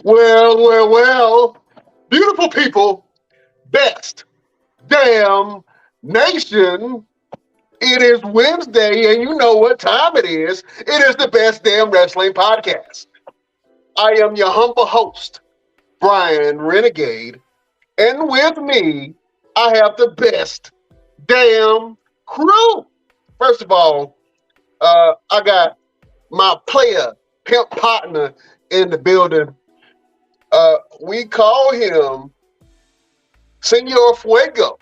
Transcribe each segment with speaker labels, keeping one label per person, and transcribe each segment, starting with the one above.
Speaker 1: Well. Beautiful people, best damn nation. It is Wednesday, and you know what time it is. It is the Best Damn Wrestling Podcast. I am your humble host, Brian Renegade, and with me, I have the best damn crew. First of all, I got my player, pimp partner in the building. We call him Senor Fuego.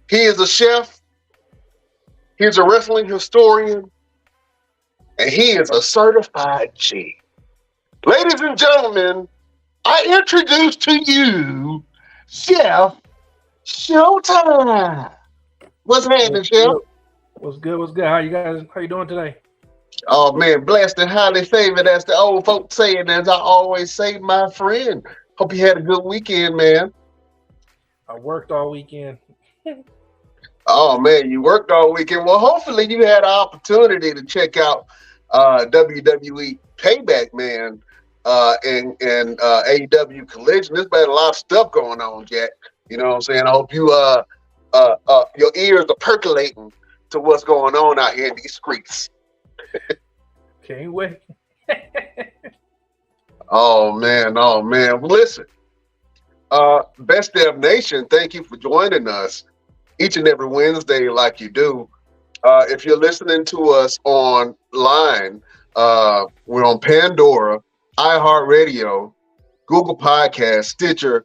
Speaker 1: He is a chef, he's a wrestling historian, and he is a certified G. Ladies and gentlemen, I introduce to you Chef Showtime. What's happening, Chef?
Speaker 2: What's good? How you doing today?
Speaker 1: Oh man, blessed and highly favored, as the old folks say, and as I always say, my friend. Hope you had a good weekend, man.
Speaker 2: I worked all weekend.
Speaker 1: Oh man, you worked all weekend. Well, hopefully you had an opportunity to check out WWE Payback, man, and AEW Collision. There's been a lot of stuff going on, Jack. You know what I'm saying? I hope you your ears are percolating to what's going on out here in these streets.
Speaker 2: Can't wait.
Speaker 1: Oh man. Well, listen, Best Damn Nation, thank you for joining us each and every Wednesday like you do. If you're listening to us online, we're on Pandora, iHeartRadio, Google Podcasts, Stitcher,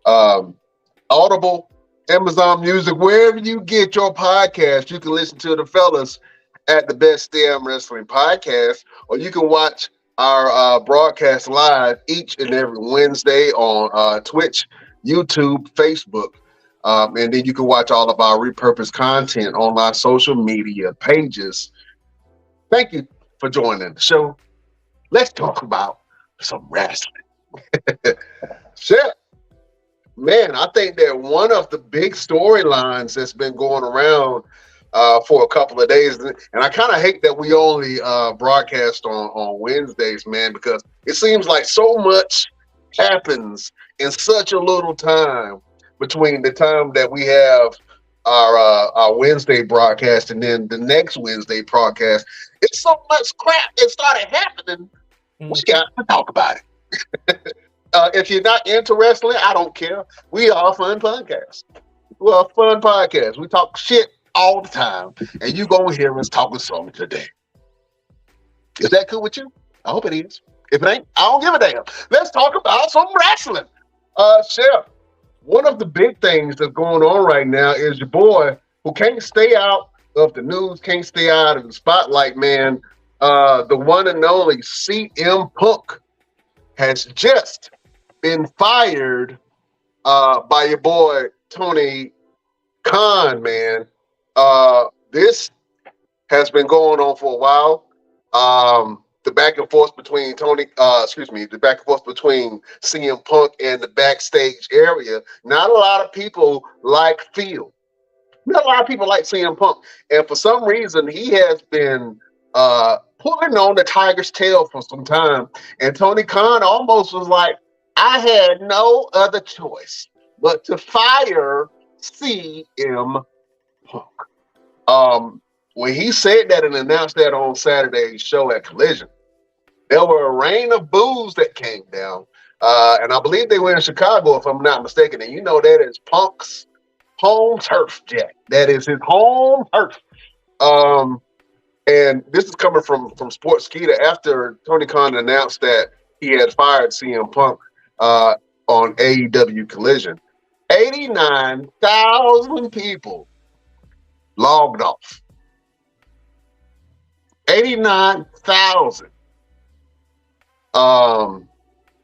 Speaker 1: Audible, Amazon Music, wherever you get your podcast, you can listen to the fellas at the Best Damn Wrestling Podcast, or you can watch our broadcast live each and every Wednesday on Twitch, YouTube, Facebook. And then you can watch all of our repurposed content on our social media pages. Thank you for joining the show. Let's talk about some wrestling. Shit. Man, I think that one of the big storylines that's been going around for a couple of days, and I kind of hate that we only broadcast on Wednesdays, man, because it seems like so much happens in such a little time between the time that we have our Wednesday broadcast and then the next Wednesday broadcast. It's so much crap that started happening. We got to talk about it. If you're not into wrestling, I don't care. We are a fun podcast. We're a fun podcast. We talk shit all the time, and you gonna hear us talking some today. Is that cool with you? I hope it is. If it ain't, I don't give a damn. Let's talk about some wrestling. Chef, one of the big things that's going on right now is your boy who can't stay out of the news, can't stay out of the spotlight, man. The one and only CM Punk has just been fired by your boy Tony Khan, man. This has been going on for a while. The back and forth between the back and forth between CM Punk and the backstage area. Not a lot of people like Phil. Not a lot of people like CM Punk. And for some reason, he has been pulling on the tiger's tail for some time. And Tony Khan almost was like, I had no other choice but to fire CM Punk. When he said that and announced that on Saturday's show at Collision, there were a rain of boos that came down. And I believe they were in Chicago, if I'm not mistaken. And you know that is Punk's home turf, Jack. That is his home turf. And this is coming from Sportskeeda after Tony Khan announced that he had fired CM Punk on AEW Collision. 89,000 people logged off. 89,000.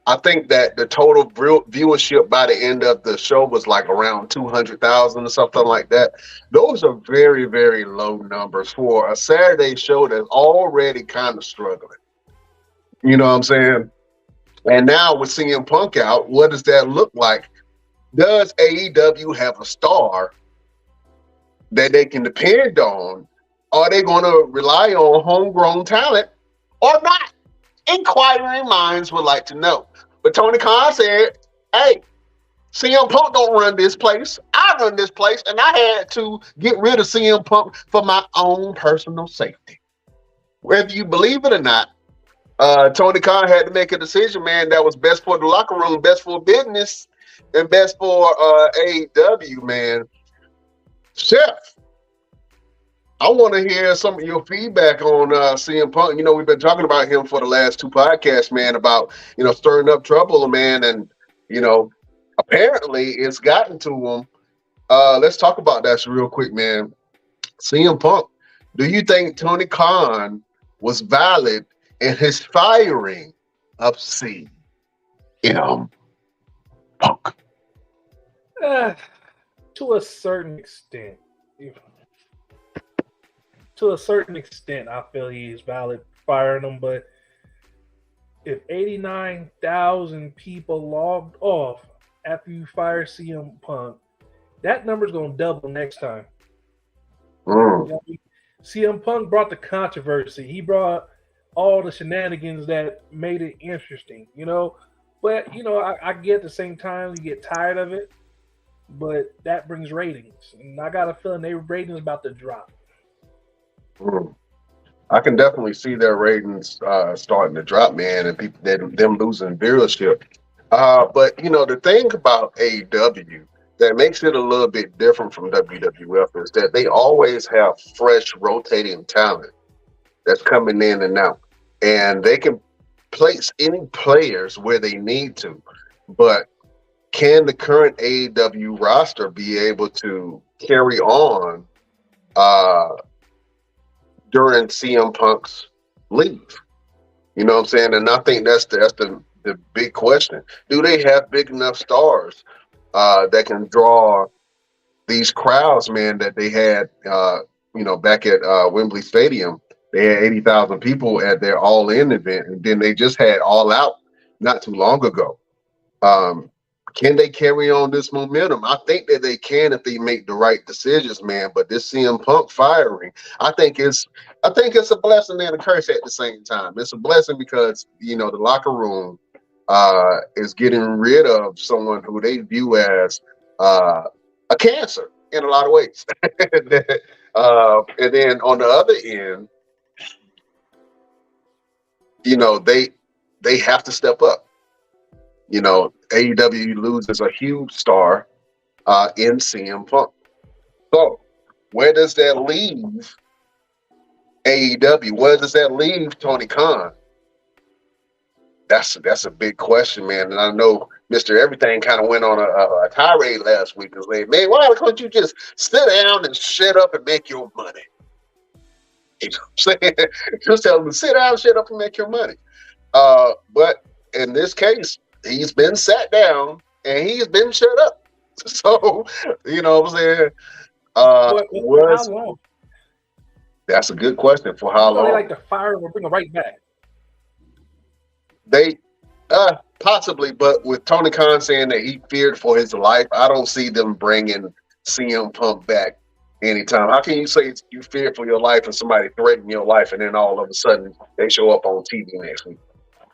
Speaker 1: I think that the total viewership by the end of the show was like around 200,000 or something like that. Those are very, very low numbers for a Saturday show that's already kind of struggling. You know what I'm saying? And now with CM Punk out, what does that look like? Does AEW have a star that they can depend on? Are they going to rely on homegrown talent or not? inquiring minds would like to know. But Tony Khan said, hey, CM Punk don't run this place. I run this place, and I had to get rid of CM Punk for my own personal safety. Whether you believe it or not, Tony Khan had to make a decision, man, that was best for the locker room, best for business, and best for AEW, man. Chef, I want to hear some of your feedback on CM Punk. You know, we've been talking about him for the last 2 podcasts, man, about, stirring up trouble, man, and, apparently it's gotten to him. Let's talk about that real quick, man. CM Punk, do you think Tony Khan was valid in his firing of CM Punk?
Speaker 2: To a certain extent. To a certain extent, I feel he's valid firing him, but if 89,000 people logged off after you fire CM Punk, that number's going to double next time. CM Punk brought the controversy. He brought all the shenanigans that made it interesting, But, I get at the same time, you get tired of it, but that brings ratings. And I got a feeling their ratings about to drop.
Speaker 1: I can definitely see their ratings starting to drop, man, and people them losing viewership. But the thing about AEW that makes it a little bit different from WWF is that they always have fresh, rotating talent that's coming in and out, and they can place any players where they need to. But can the current AEW roster be able to carry on during CM Punk's leave? You know what I'm saying? And I think that's the big question. Do they have big enough stars that can draw these crowds, man, that they had, back at Wembley Stadium? They had 80,000 people at their All In event, and then they just had All Out not too long ago. Can they carry on this momentum? I think that they can if they make the right decisions, man. But this CM Punk firing, I think it's a blessing and a curse at the same time. It's a blessing because the locker room is getting rid of someone who they view as a cancer in a lot of ways. And then on the other end, they have to step up. AEW loses a huge star in CM Punk. So where does that leave AEW? Where does that leave Tony Khan? That's a big question, man. And I know Mr. Everything kind of went on a tirade last week and said, man, why can't you just sit down and shut up and make your money? You know what I'm saying? Just tell them to sit down, shut up, and make your money. But in this case, he's been sat down and he's been shut up. So, you know what I'm saying?
Speaker 2: For how long?
Speaker 1: That's a good question. For how long?
Speaker 2: They like to fire him or bring him right back.
Speaker 1: They possibly, but with Tony Khan saying that he feared for his life, I don't see them bringing CM Punk back anytime. How can you say you fear for your life and somebody threatened your life, and then all of a sudden they show up on TV next week?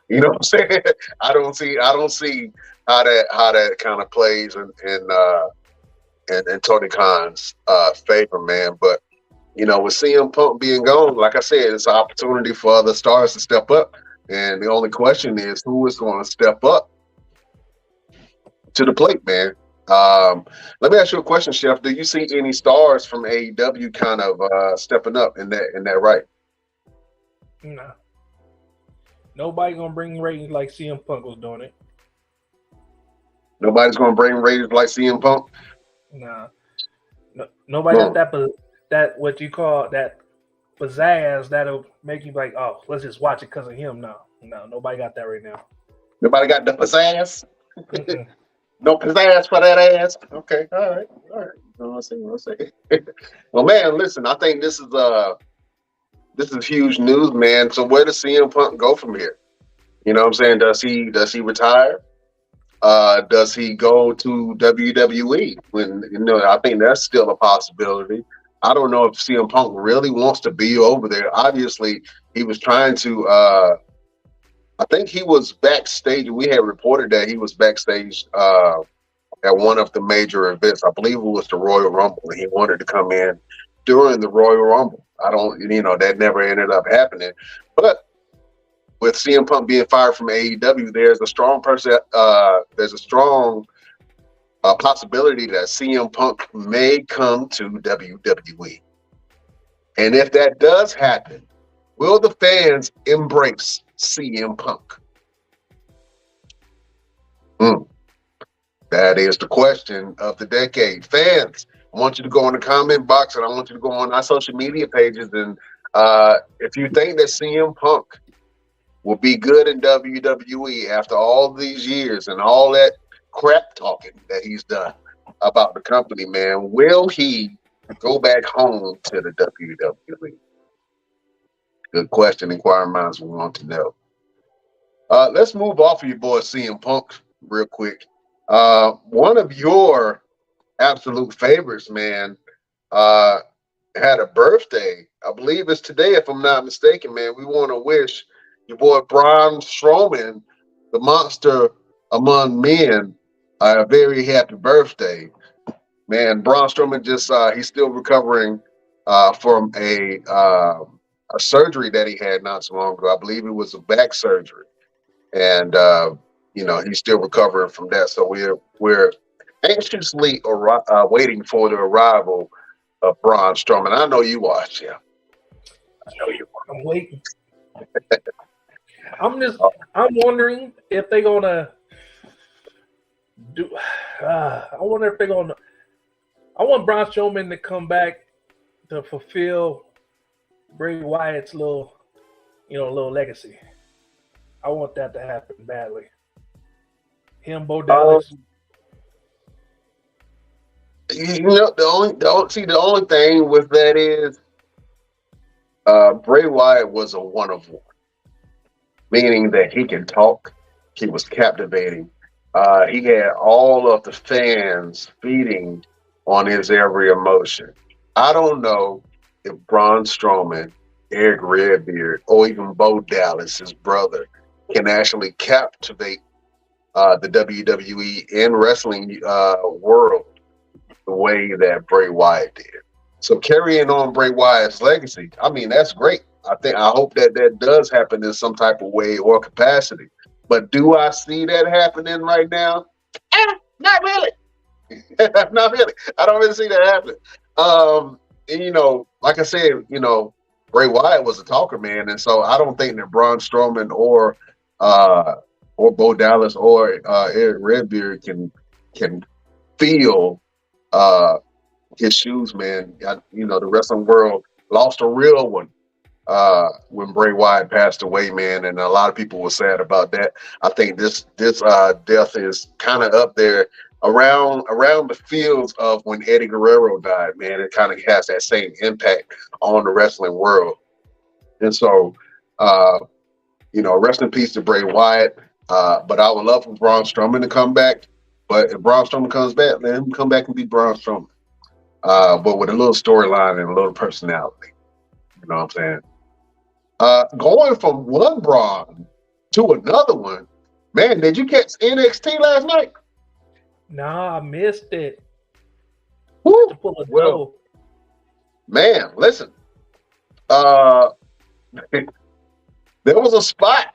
Speaker 1: You know what I'm saying? I don't see how that kind of plays in Tony Khan's favor, man. But with CM Punk being gone, like I said, it's an opportunity for other stars to step up. And the only question is who is going to step up to the plate, man. Let me ask you a question, Chef. Do you see any stars from AEW kind of stepping up in that right?
Speaker 2: No. Nobody gonna bring ratings like CM Punk was doing it.
Speaker 1: Nobody's gonna bring ratings like CM Punk.
Speaker 2: Nah. No, nobody got that what you call that pizzazz that'll make you like, oh, let's just watch it because of him. No, nobody got that right now.
Speaker 1: Nobody got the pizzazz. No pizzazz for that ass. Okay, all right. I'll say. Well, man, listen. I think this is huge news, man. So where does CM Punk go from here? You know what I'm saying? Does he retire? Does he go to WWE? I think that's still a possibility. I don't know if CM Punk really wants to be over there. Obviously, he was trying to I think he was backstage. We had reported that he was backstage at one of the major events. I believe it was the Royal Rumble, and he wanted to come in during the Royal Rumble. I don't, that never ended up happening. But with CM Punk being fired from AEW, there's a strong possibility that CM Punk may come to WWE. And if that does happen, will the fans embrace CM Punk? That is the question of the decade. Fans, I want you to go in the comment box, and I want you to go on our social media pages. And if you think that CM Punk will be good in WWE after all these years and all that crap talking that he's done about the company, man, will he go back home to the WWE? Good question. Inquiring minds will want to know. Let's move off of your boy CM Punk real quick. One of your absolute favorites, man, had a birthday. I believe it's today, if I'm not mistaken, man. We want to wish your boy Braun Strowman, the monster among men, a very happy birthday. Man, Braun Strowman he's still recovering from a surgery that he had not so long ago. I believe it was a back surgery. And he's still recovering from that. So we're anxiously waiting for the arrival of Braun Strowman. I know you are, Jim. I know you are.
Speaker 2: I'm waiting. I'm wondering if they're gonna do. I wonder if they're gonna. I want Braun Strowman to come back to fulfill Bray Wyatt's little legacy. I want that to happen badly. Him, Bo Dallas.
Speaker 1: The only thing with that is Bray Wyatt was a one of one, meaning that he can talk. He was captivating. He had all of the fans feeding on his every emotion. I don't know if Braun Strowman, Eric Redbeard, or even Bo Dallas, his brother, can actually captivate the WWE and wrestling world the way that Bray Wyatt did. So carrying on Bray Wyatt's legacy, I mean, that's great. I hope that does happen in some type of way or capacity. But do I see that happening right now? Not really. Not really. I don't really see that happening. And, like I said, Bray Wyatt was a talker, man, and so I don't think that Braun Strowman or Bo Dallas or Eric Redbeard can feel his shoes, man. The wrestling world lost a real one when Bray Wyatt passed away, man, and a lot of people were sad about that. I think this death is kind of up there around the fields of when Eddie Guerrero died, man. It kind of has that same impact on the wrestling world. And so, rest in peace to Bray Wyatt. But I would love for Braun Strowman to come back. But if Braun Strowman comes back, let him come back and be Braun Strowman. But with a little storyline and a little personality. You know what I'm saying? Going from one Braun to another one, man, did you catch NXT last night?
Speaker 2: Nah, I missed it.
Speaker 1: Well, man, listen. There was a spot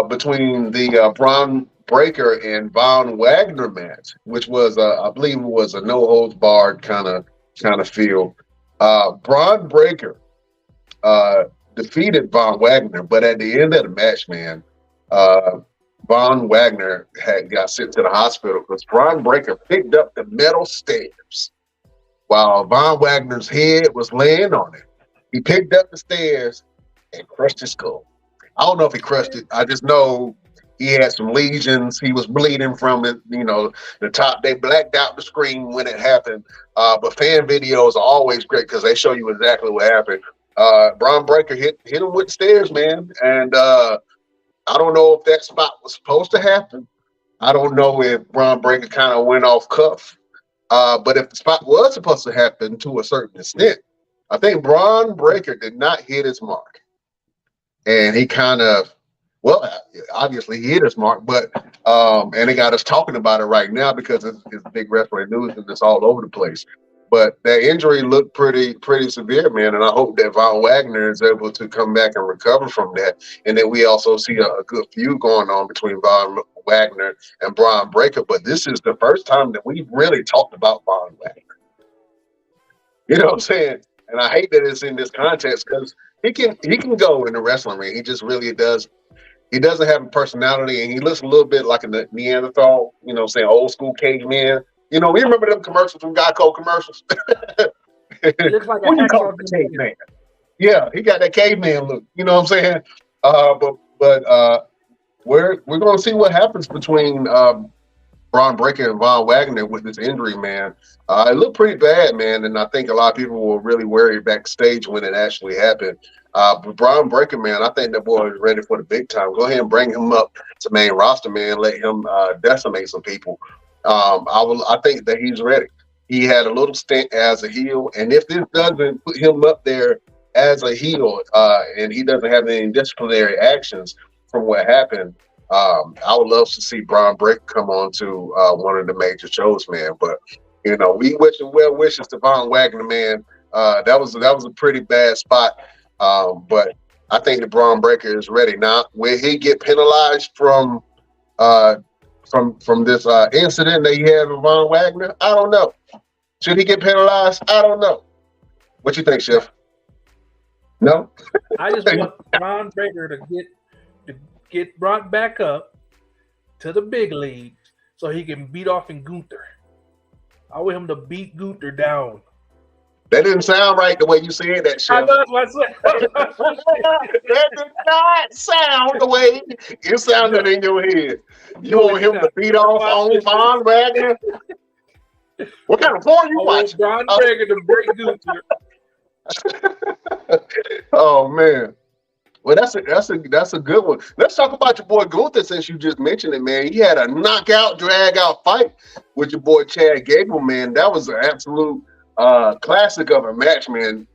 Speaker 1: between the Braun Breaker and Von Wagner match, which was, I believe, it was a no holds barred kind of feel. Braun Breaker defeated Von Wagner, but at the end of the match, man, Von Wagner got sent to the hospital because Braun Breaker picked up the metal stairs while Von Wagner's head was laying on it. He picked up the stairs and crushed his skull. I don't know if he crushed it. I just know he had some lesions. He was bleeding from it. The top. They blacked out the screen when it happened. But fan videos are always great because they show you exactly what happened. Braun Breaker hit him with the stairs, man, and I don't know if that spot was supposed to happen. I don't know if Braun Breaker kind of went off cuff. But if the spot was supposed to happen to a certain extent, I think Braun Breaker did not hit his mark. And he kind of Well, obviously he hit us, Mark, but and it got us talking about it right now because it's big wrestling news and it's all over the place. But that injury looked pretty severe, man, and I hope that Von Wagner is able to come back and recover from that. And then we also see a good feud going on between Von Wagner and Braun Breaker. But this is the first time that we've really talked about Von Wagner. You know what I'm saying? And I hate that it's in this context because he can go in the wrestling ring. He just really does. He doesn't have a personality, and he looks a little bit like a Neanderthal. You know, what I'm saying old school caveman. You know, we remember them commercials from Geico commercials.
Speaker 2: He looks like a
Speaker 1: What do you call
Speaker 2: hacksaw
Speaker 1: it, the
Speaker 2: Jim Duggan.
Speaker 1: caveman? Yeah, he got that caveman look. You know what I'm saying? But we're gonna see what happens between Braun Breaker and Von Wagner with this injury, man. It looked pretty bad, man, and I think a lot of people were really worried backstage when it actually happened. But Braun Breaker, man, I think that boy is ready for the big time. Go ahead and bring him up to main roster, man. Let him decimate some people. I think that he's ready. He had a little stint as a heel, and if this doesn't put him up there as a heel, and he doesn't have any disciplinary actions from what happened, I would love to see Braun Breaker come on to one of the major shows, man. But you know, we wishing well wishes to Von Wagner, man. That was a pretty bad spot, but I think the Braun Breaker is ready now. Will he get penalized from this incident that he had with Von Wagner? I don't know. Should he get penalized? I don't know. What you think, Chef? No.
Speaker 2: I just want Braun Breaker to get brought back up to the big leagues so he can beat off in Gunther. I want him to beat Gunther down.
Speaker 1: That didn't sound right the way you said that,
Speaker 2: I
Speaker 1: Chef.
Speaker 2: know that's what I said.
Speaker 1: That did not sound the way it sounded in your head. You want him to beat off on Von Wagner? What kind of porn you
Speaker 2: I want
Speaker 1: watching?
Speaker 2: Braun Breaker to break Gunther.
Speaker 1: Oh man. Well, that's a good one. Let's talk about your boy Gunther since you just mentioned it, man. He had a knockout, drag out fight with your boy Chad Gable, man. That was an absolute classic of a match, man.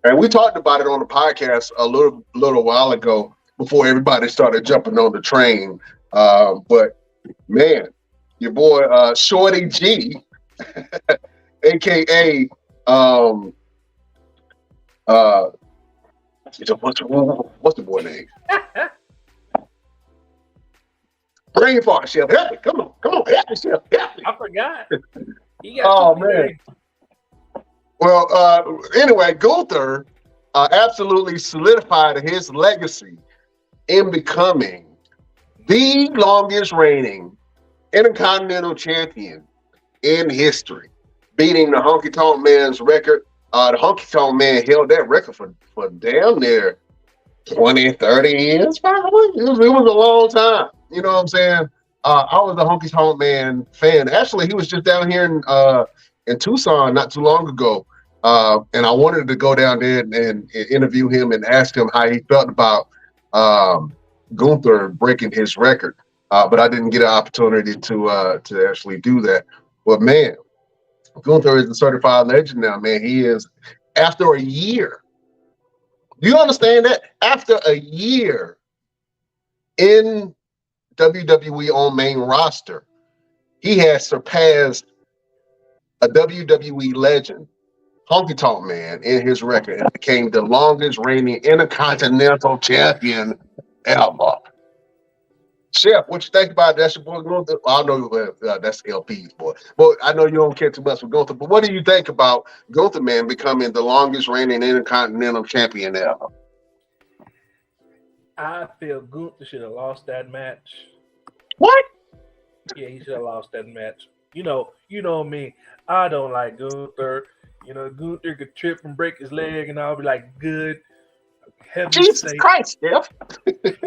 Speaker 1: And we talked about it on the podcast a little while ago before everybody started jumping on the train. But man, your boy Shorty G, aka what's the boy name? Brain fart, Chef. Help me. Come on, help me, Chef. Help me.
Speaker 2: I forgot. He
Speaker 1: Oh
Speaker 2: got
Speaker 1: man. Well, anyway, Gunther absolutely solidified his legacy in becoming the longest reigning Intercontinental Champion in history, beating the Honky Tonk Man's record. The Honky Tonk Man held that record for damn near 20, 30 years, probably. It was a long time. You know what I'm saying? I was a Honky Tonk Man fan. Actually, he was just down here in Tucson not too long ago. And I wanted to go down there and interview him and ask him how he felt about Gunther breaking his record. But I didn't get an opportunity to actually do that. But man, Gunther is a certified legend now, man. He is, after a year. Do you understand that? After a year in WWE on main roster, he has surpassed a WWE legend, Honky Tonk Man, in his record and became the longest reigning Intercontinental Champion ever. Chef, what you think about that? That's your boy Gunther. I know that's LP's boy, but I know you don't care too much for Gunther. But what do you think about Gunther, man, becoming the longest reigning Intercontinental Champion ever?
Speaker 2: I feel Gunther should have lost that match.
Speaker 1: What?
Speaker 2: Yeah, he should have lost that match. You know me. I don't like Gunther. You know, Gunther could trip and break his leg, and I'll be like, good.
Speaker 1: Jesus Christ, Steph.
Speaker 2: It's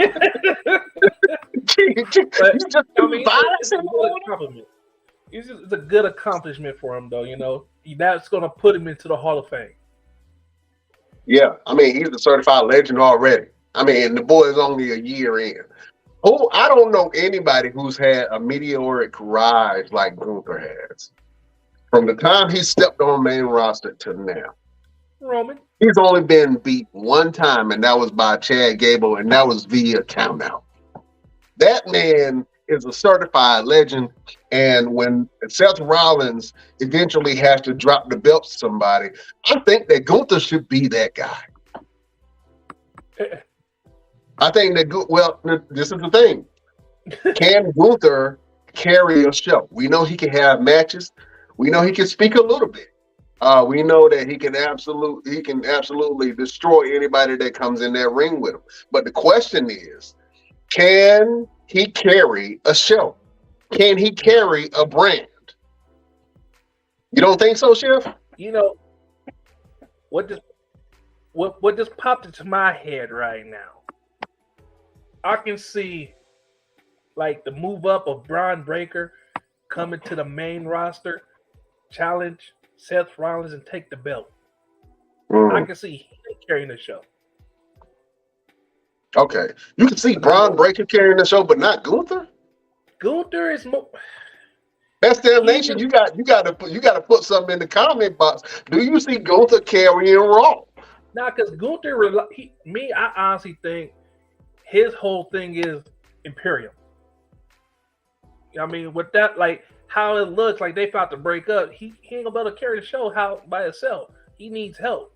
Speaker 2: a good accomplishment. It's a good accomplishment for him, though. You know, that's going to put him into the Hall of Fame.
Speaker 1: Yeah, I mean, he's a certified legend already. I mean, the boy is only a year in. Oh, I don't know anybody who's had a meteoric rise like Gunther has. From the time he stepped on main roster to now.
Speaker 2: Roman.
Speaker 1: He's only been beat one time, and that was by Chad Gable, and that was via countout. That man is a certified legend. And when Seth Rollins eventually has to drop the belt to somebody, I think that Gunther should be that guy. I think that, well, this is the thing. Can Gunther carry a show? We know he can have matches. We know he can speak a little bit. We know that he can absolutely destroy anybody that comes in that ring with him. But the question is, can he carry a show? Can he carry a brand? You don't think so, Chef?
Speaker 2: You know what just popped into my head right now. I can see like the move up of Braun Breaker coming to the main roster, challenge Seth Rollins and take the belt. I can see him carrying the show.
Speaker 1: Okay, you can see Braun Breaker carrying the show, but not Gunther.
Speaker 2: Gunther is more.
Speaker 1: Best Damn Nation. You got to put something in the comment box. Do you see Gunther carrying Raw?
Speaker 2: Nah, because Gunther, I honestly think his whole thing is Imperium. I mean, with that, like how it looks like they about to break up, he ain't gonna be able to carry the show by himself. He needs help.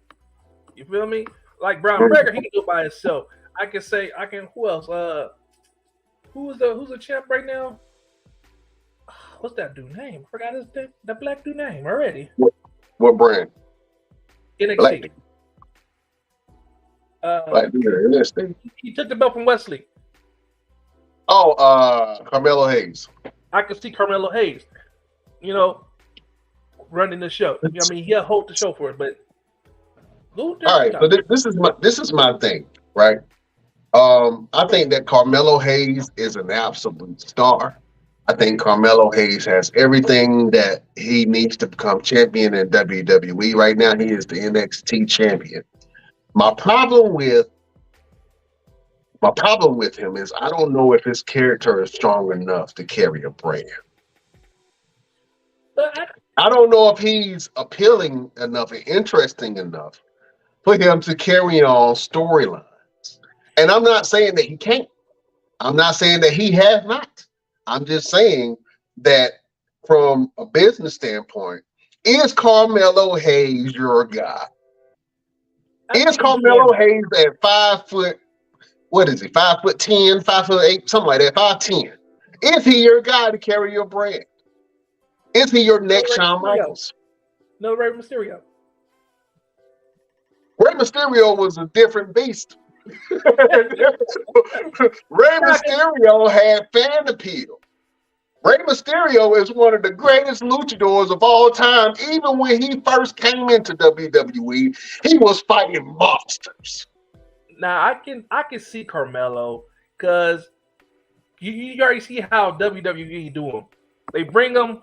Speaker 2: You feel me? Like Braun Breaker, he can do it by himself. Who else? Who's the champ right now? What's that dude name? I forgot the black dude name already.
Speaker 1: What brand?
Speaker 2: NXT.
Speaker 1: NXT.
Speaker 2: He took the belt from Wesley.
Speaker 1: Oh, Carmelo Hayes.
Speaker 2: I can see Carmelo Hayes, running the show. I mean, he'll hold the show for it, but
Speaker 1: all right. So this is my thing, right? I think that Carmelo Hayes is an absolute star. I think Carmelo Hayes has everything that he needs to become champion in WWE. Right now, he is the NXT champion. My problem with him is I don't know if his character is strong enough to carry a brand. I don't know if he's appealing enough and interesting enough for him to carry on storylines. And I'm not saying that he can't. I'm not saying that he has not. I'm just saying that from a business standpoint, is Carmelo Hayes your guy? Is Carmelo Hayes at 5 foot? What is he? 5'10", 5'8", something like that. 5'10". Is he your guy to carry your brand? Is he your next Shawn Michaels?
Speaker 2: No, Rey Mysterio.
Speaker 1: Rey Mysterio was a different beast. Rey Mysterio had fan appeal. Rey Mysterio is one of the greatest luchadors of all time. Even when he first came into WWE, he was fighting monsters.
Speaker 2: Now I can see Carmelo because you already see how WWE do them. They bring all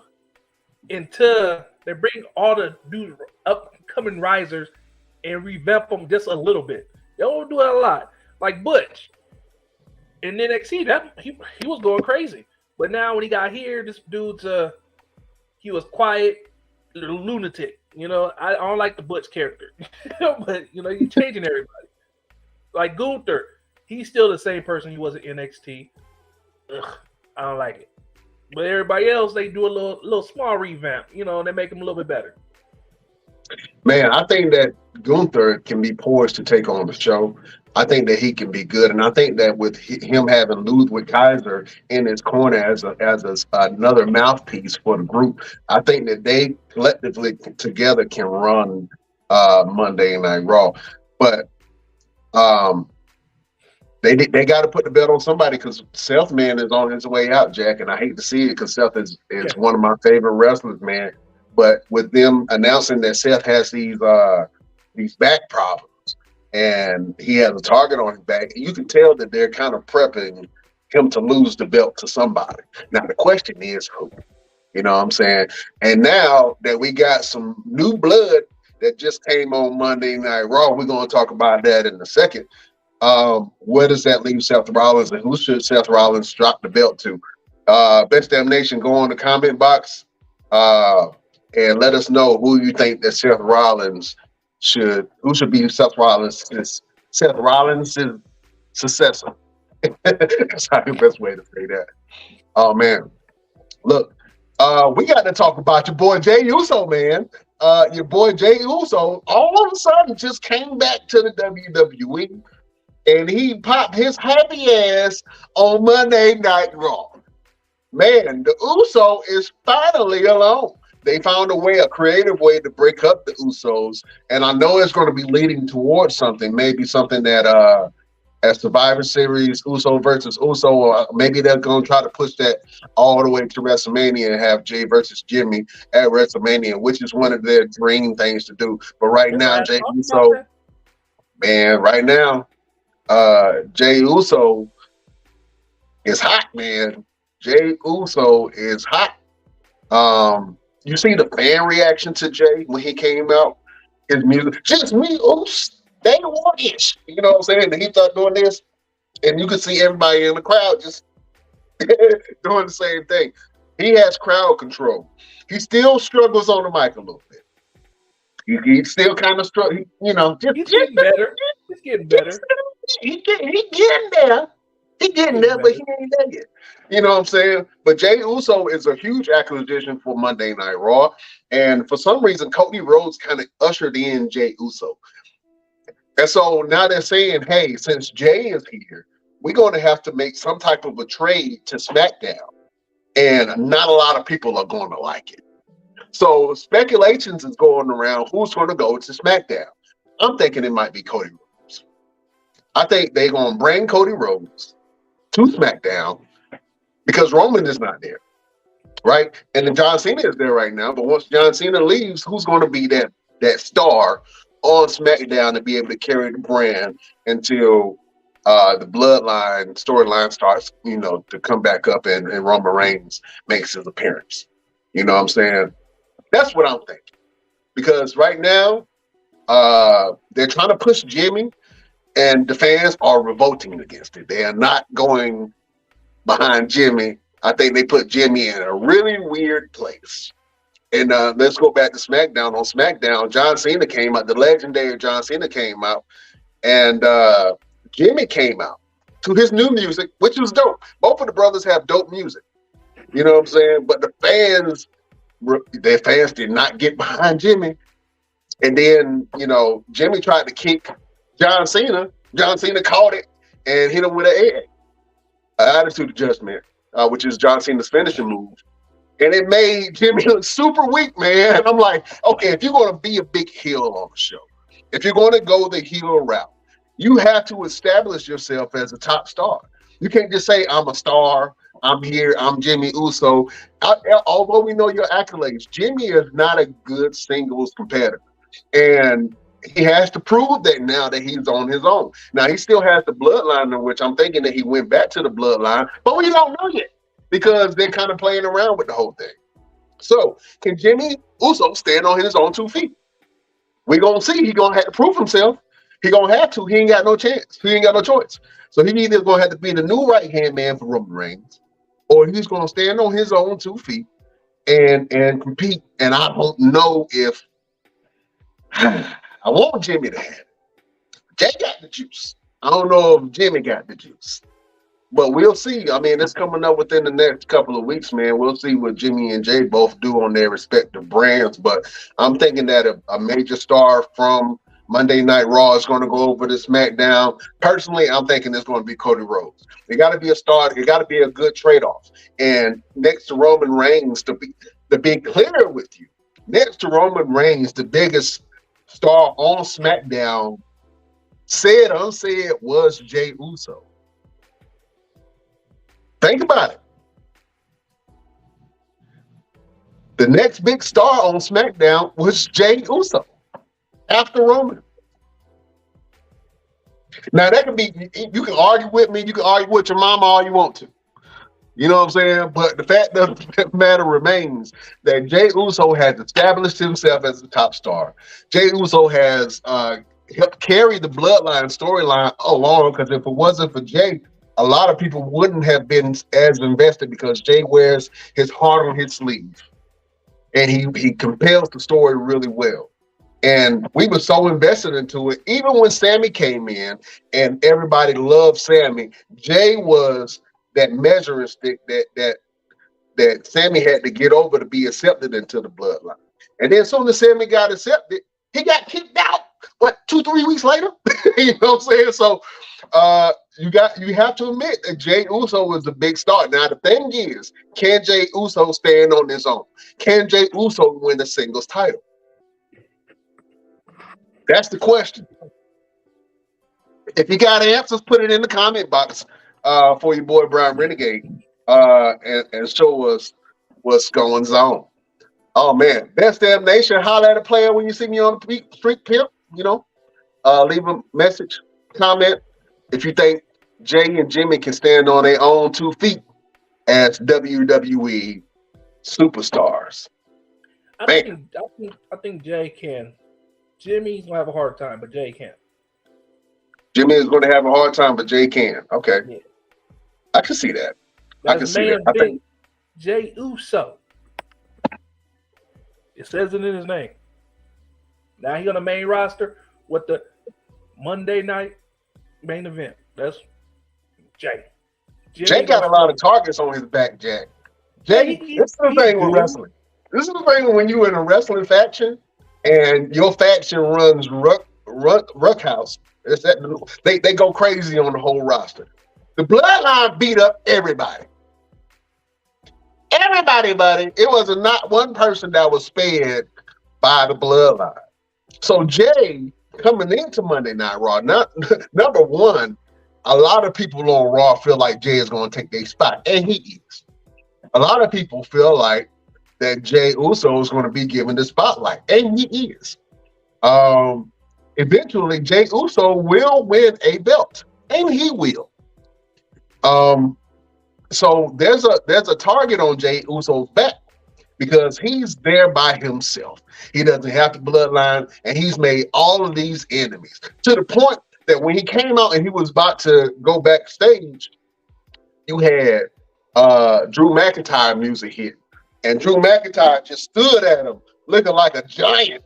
Speaker 2: the new upcoming risers and revamp them just a little bit. They don't do it a lot. Like Butch in NXT, he was going crazy. But now when he got here, this dude's he was quiet, little lunatic. I don't like the Butch character, but he's changing everybody. Like Gunther, he's still the same person he was at NXT. Ugh, I don't like it. But everybody else, they do a little small revamp. They make him a little bit better.
Speaker 1: Man, I think that Gunther can be poised to take on the show. I think that he can be good, and I think that with him having Ludwig Kaiser in his corner as another mouthpiece for the group, I think that they collectively together can run Monday Night Raw. But they got to put the belt on somebody because Seth, man, is on his way out, Jack, and I hate to see it because Seth is one of my favorite wrestlers, man. But with them announcing that Seth has these back problems and he has a target on his back, you can tell that they're kind of prepping him to lose the belt to somebody. Now, the question is who? You know what I'm saying? And now that we got some new blood that just came on Monday Night Raw, we're going to talk about that in a second. Where does that leave Seth Rollins, and who should Seth Rollins drop the belt to? Best Damn Nation, go on the comment box and let us know who you think that Seth Rollins should be Seth Rollins' successor. That's how the best way to say that. Oh man, look, we got to talk about your boy Jey Uso, man. Your boy Jey Uso all of a sudden just came back to the WWE and he popped his happy ass on Monday Night Raw. Man, the Uso is finally alone. They found a creative way to break up the Usos, and I know it's going to be leading towards something, maybe something that at Survivor Series, Uso versus Uso, or maybe they're going to try to push that all the way to WrestleMania and have Jey versus Jimmy at WrestleMania, which is one of their dream things to do. But right now, Jey Uso, man, right now, Jey Uso is hot, man. Jey Uso is hot. You see the fan reaction to Jey when he came out, his music, just me, oops, they want-ish. You know what I'm saying? And he started doing this, and you could see everybody in the crowd just doing the same thing. He has crowd control. He still struggles on the mic a little bit. He still kind of struggles, you know.
Speaker 2: He's getting better. He's getting better.
Speaker 1: He getting there. He getting there, but he ain't there yet. You know what I'm saying? But Jey Uso is a huge acquisition for Monday Night Raw. And for some reason, Cody Rhodes kind of ushered in Jey Uso. And so now they're saying, hey, since Jey is here, we're going to have to make some type of a trade to SmackDown. And not a lot of people are going to like it. So speculations is going around who's going to go to SmackDown. I'm thinking it might be Cody Rhodes. I think they're going to bring Cody Rhodes to SmackDown because Roman is not there, right? And then John Cena is there right now. But once John Cena leaves, who's going to be that star on SmackDown to be able to carry the brand until the Bloodline storyline starts, you know, to come back up and Roman Reigns makes his appearance. You know what I'm saying? That's what I'm thinking. Because right now, they're trying to push Jimmy, and the fans are revolting against it. They are not going behind Jimmy. I think they put Jimmy in a really weird place. And let's go back to SmackDown. On SmackDown, John Cena came out. The legendary John Cena came out. And Jimmy came out to his new music, which was dope. Both of the brothers have dope music. You know what I'm saying? But their fans did not get behind Jimmy. And then, you know, Jimmy tried to kick John Cena. John Cena caught it and hit him with an attitude adjustment, which is John Cena's finishing move. And it made Jimmy look super weak, man. I'm like, okay, if you're going to be a big heel on the show, if you're going to go the heel route, you have to establish yourself as a top star. You can't just say, I'm a star, I'm here, I'm Jimmy Uso. Although we know your accolades, Jimmy is not a good singles competitor. And he has to prove that now that he's on his own. Now, he still has the bloodline, in which I'm thinking that he went back to the bloodline, but we don't know yet because they're kind of playing around with the whole thing. So, can Jimmy Uso stand on his own 2 feet? We're going to see. He's going to have to prove himself. He's going to have to. He ain't got no chance. He ain't got no choice. So, he either going to have to be the new right-hand man for Roman Reigns, or he's going to stand on his own 2 feet and compete. And I don't know if I want Jimmy to have it. Jay got the juice. I don't know if Jimmy got the juice. But we'll see. I mean, it's coming up within the next couple of weeks, man. We'll see what Jimmy and Jay both do on their respective brands. But I'm thinking that a major star from Monday Night Raw is going to go over to SmackDown. Personally, I'm thinking it's going to be Cody Rhodes. It got to be a star. It got to be a good trade-off. And next to Roman Reigns, to be clear with you, next to Roman Reigns, the biggest star on SmackDown, said unsaid, was Jey Uso. Think about it. The next big star on SmackDown was Jey Uso after Roman. Now, that can be, you can argue with me, you can argue with your mama all you want to. You know what I'm saying? But the fact of the matter remains that Jey Uso has established himself as a top star. Jey Uso has helped carry the Bloodline storyline along, because if it wasn't for Jey, a lot of people wouldn't have been as invested, because Jey wears his heart on his sleeve. And he compels the story really well. And we were so invested into it. Even when Sammy came in and everybody loved Sammy, Jay was that measuring stick that Sammy had to get over to be accepted into the bloodline. And then as soon as Sammy got accepted, he got kicked out. What, 2-3 weeks later? You know what I'm saying? So you have to admit that Jay Uso was a big star. Now the thing is, can Jay Uso stand on his own? Can Jay Uso win the singles title? That's the question. If you got answers, put it in the comment box for your boy Brian Renegade and show us what's going on. Oh man, Best Damn Nation, holler at a player when you see me on the street, pimp. You know, leave a message, comment if you think Jay and Jimmy can stand on their own 2 feet as WWE superstars.
Speaker 2: I think Jay can. Jimmy's gonna have a hard time, but Jay can.
Speaker 1: Jimmy is going to have a hard time, but Jay can. Okay, yeah. I can see that. I can see that. I think
Speaker 2: Jay Uso. It says it in his name. Now he's on the main roster with the Monday night main event. That's Jay.
Speaker 1: Jay got a lot of targets on his back, Jack. Jay, this is the thing with wrestling. This is the thing when you're in a wrestling faction and your faction runs Ruckhouse. They go crazy on the whole roster. The Bloodline beat up everybody. Everybody, buddy. It was not one person that was spared by the Bloodline. So Jay coming into Monday Night Raw, number one, a lot of people on Raw feel like Jay is going to take their spot, and he is. A lot of people feel like that Jay Uso is going to be given the spotlight, and he is. Eventually, Jay Uso will win a belt, and he will. So there's a target on Jay Uso's back because he's there by himself. He doesn't have the bloodline, and he's made all of these enemies to the point that when he came out and he was about to go backstage, you had Drew McIntyre music hit, and Drew McIntyre just stood at him looking like a giant,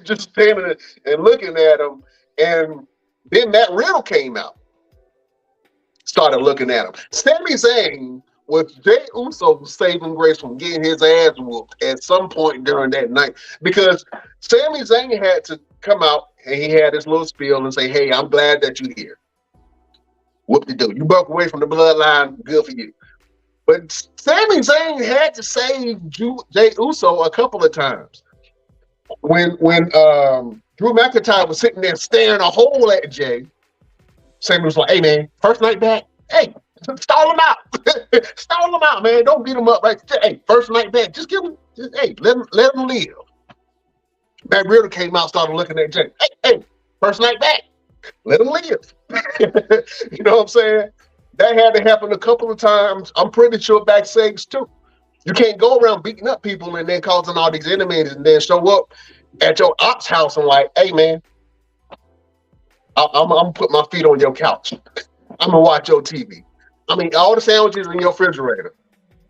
Speaker 1: just standing and looking at him. And then Matt Riddle came out, started looking at him. Sami Zayn was Jay Uso's saving grace from getting his ass whooped at some point during that night, because Sami Zayn had to come out and he had his little spiel and say, "Hey, I'm glad that you're here. Whoop-de-doo. You broke away from the bloodline. Good for you." But Sami Zayn had to save Jay Uso a couple of times. When Drew McIntyre was sitting there staring a hole at Jay, Sami was like, "Hey, man, first night back. Hey, stall him out. Stall him out, man. Don't beat him up. Right? Hey, first night back. Just give him. Let him live." Matt Riddle came out, started looking at Jay. Hey, first night back. Let him live. You know what I'm saying? That had to happen a couple of times. I'm pretty sure backstage too. You can't go around beating up people and then causing all these enemies and then show up at your ops house and like, "Hey, man, I'm gonna put my feet on your couch. I'm gonna watch your TV. I mean, all the sandwiches in your refrigerator,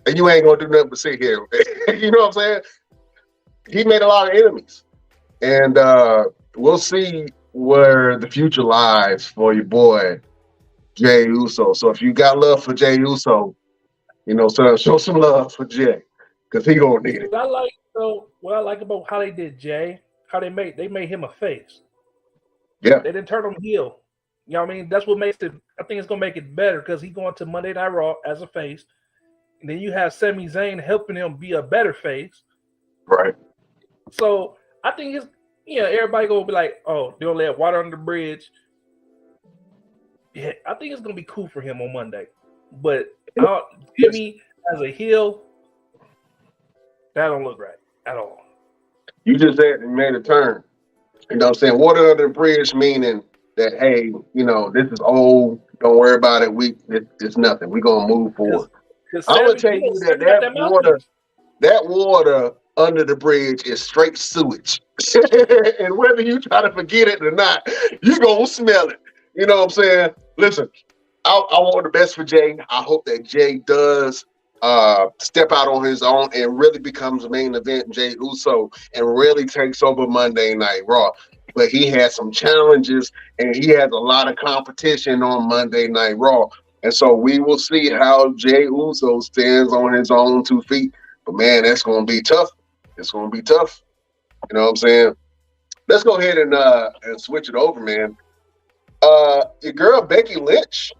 Speaker 1: and you ain't gonna do nothing but sit here." You know what I'm saying? He made a lot of enemies, and we'll see where the future lies for your boy Jay Uso. So if you got love for Jay Uso, you know, so show some love for Jay, because he gonna need it.
Speaker 2: What I like about how they did Jay, how they made him a face.
Speaker 1: Yeah,
Speaker 2: they didn't turn him heel. You know what I mean? That's what makes it. I think it's gonna make it better because he's going to Monday Night Raw as a face, and then you have Sami Zayn helping him be a better face.
Speaker 1: Right.
Speaker 2: So I think it's everybody gonna be like, "Oh, they'll let water under the bridge." Yeah, I think it's gonna be cool for him on Monday. But Jimmy as a heel, that don't look right at all.
Speaker 1: You just made a turn. You know what I'm saying? Water under the bridge, meaning that, hey, you know, this is old. Don't worry about it. It's nothing. We're going to move forward. I'm going to tell you that water under the bridge is straight sewage. And whether you try to forget it or not, you're going to smell it. You know what I'm saying? Listen, I want the best for Jay. I hope that Jay does step out on his own and really becomes the main event, Jey Uso, and really takes over Monday Night Raw. But he has some challenges and he has a lot of competition on Monday Night Raw. And so we will see how Jey Uso stands on his own 2 feet. But man, that's going to be tough. It's going to be tough. You know what I'm saying? Let's go ahead and switch it over, man. Your girl Becky Lynch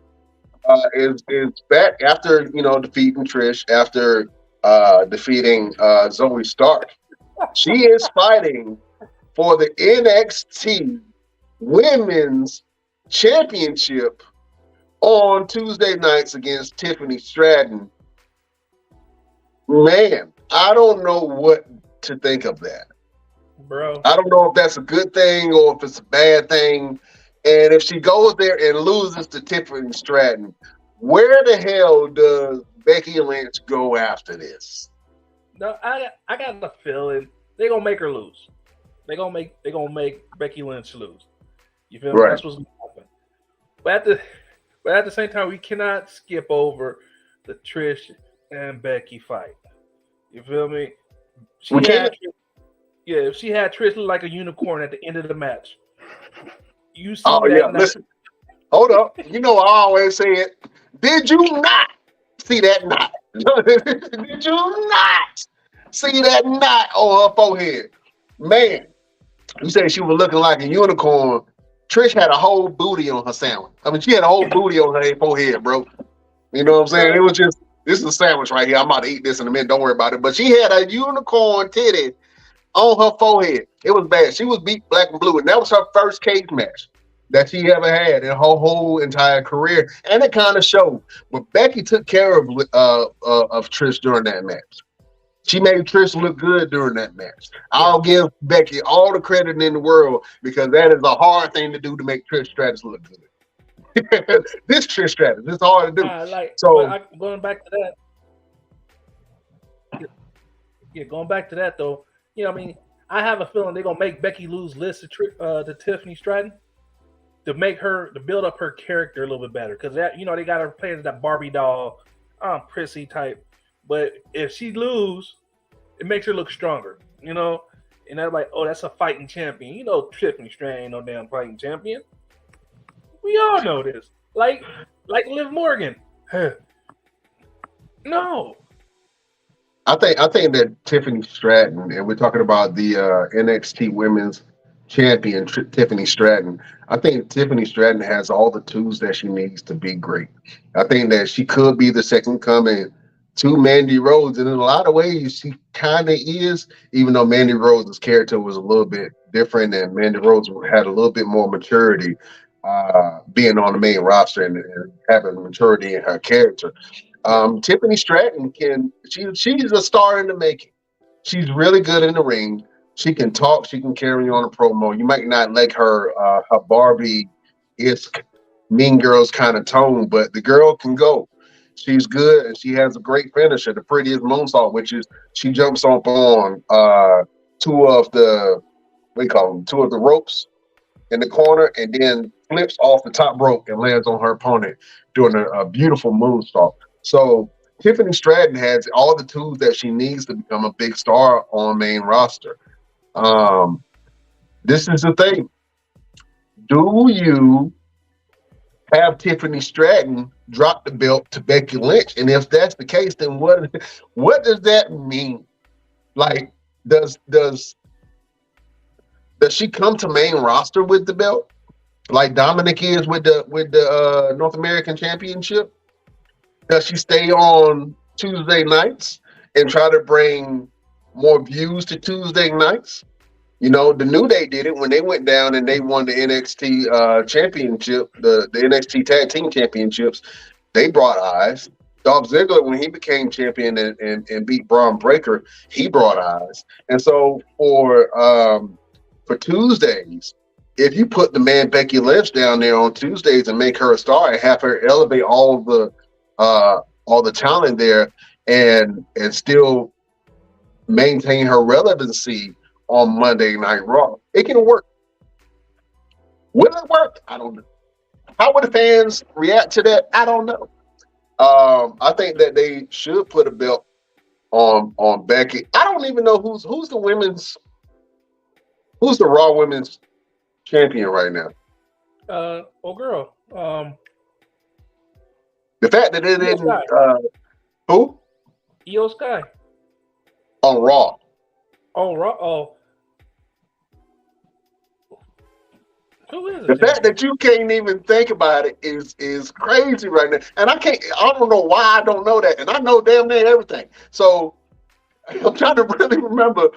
Speaker 1: is back after defeating Trish, after defeating Zoe Stark. She is fighting for the NXT Women's Championship on Tuesday nights against Tiffany Stratton. Man, I don't know what to think of that.
Speaker 2: Bro,
Speaker 1: I don't know if that's a good thing or if it's a bad thing. And if she goes there and loses to Tiffany Stratton, where the hell does Becky Lynch go after this?
Speaker 2: no, I got the feeling they're gonna make her lose. They're gonna make Becky Lynch lose. You feel me?
Speaker 1: Right.
Speaker 2: That's what's gonna happen. But at the same time, we cannot skip over the Trish and Becky fight. You feel me? If she had Trish look like a unicorn at the end of the match. You see
Speaker 1: Oh, yeah. Listen, hold up. You know, I always say it. Did you not see that knot? Did you not see that knot on her forehead? Man, you say she was looking like a unicorn. Trish had a whole booty on her sandwich. I mean, she had a whole booty on her forehead, bro. You know what I'm saying? It was just, this is a sandwich right here. I'm about to eat this in a minute. Don't worry about it. But she had a unicorn titty on her forehead. It was bad. She was beat black and blue, and that was her first cage match that she ever had in her whole entire career, and it kind of showed. But Becky took care of Trish during that match. She made Trish look good during that match. I'll give Becky all the credit in the world because that is a hard thing to do to make Trish Stratus look good. This Trish Stratus, it's hard to do.
Speaker 2: Going back to that. Yeah, going back to that though. You know, I mean, I have a feeling they're gonna make Becky lose Liz to Tiffany Stratton to build up her character a little bit better because they got her playing that Barbie doll, prissy type. But if she lose, it makes her look stronger, you know. And they're like, oh, that's a fighting champion. You know, Tiffany Stratton ain't no damn fighting champion. We all know this. Like Liv Morgan. No.
Speaker 1: I think that Tiffany Stratton, and we're talking about the NXT Women's Champion, Tiffany Stratton. I think Tiffany Stratton has all the tools that she needs to be great. I think that she could be the second coming to Mandy Rose, and in a lot of ways, she kind of is. Even though Mandy Rose's character was a little bit different, and Mandy Rose had a little bit more maturity, being on the main roster and having maturity in her character. Tiffany Stratton she's a star in the making. She's really good in the ring. She can talk. She can carry on a promo. You might not like her Barbie-esque Mean Girls kind of tone, but the girl can go. She's good, and she has a great finisher, the prettiest moonsault, which is she jumps up on two of the ropes in the corner, and then flips off the top rope and lands on her opponent doing a beautiful moonsault. So Tiffany Stratton has all the tools that she needs to become a big star on main roster. This is the thing. Do you have Tiffany Stratton drop the belt to Becky Lynch? And if that's the case, then what does that mean? Like, does she come to main roster with the belt, like Dominic is with the North American Championship? Does she stay on Tuesday nights and try to bring more views to Tuesday nights? You know, the New Day did it when they went down and they won the NXT championship, the NXT Tag Team Championships. They brought eyes. Dolph Ziggler, when he became champion and beat Braun Breaker, he brought eyes. And so for Tuesdays, if you put the man Becky Lynch down there on Tuesdays and make her a star and have her elevate all the talent there and still maintain her relevancy on Monday Night Raw, it can work. Will it work? I don't know. How would the fans react to that? I don't know. I think that they should put a belt on Becky. I don't even know who's the Raw Women's champion right now.
Speaker 2: Oh girl,
Speaker 1: The fact that it
Speaker 2: Io
Speaker 1: didn't
Speaker 2: Sky,
Speaker 1: who
Speaker 2: Io Sky.
Speaker 1: on Raw.
Speaker 2: Oh, oh, who is the
Speaker 1: The fact
Speaker 2: champion?
Speaker 1: that you can't even think about it is crazy right now. And I don't know why I don't know that. And I know damn near everything. So I'm trying to really remember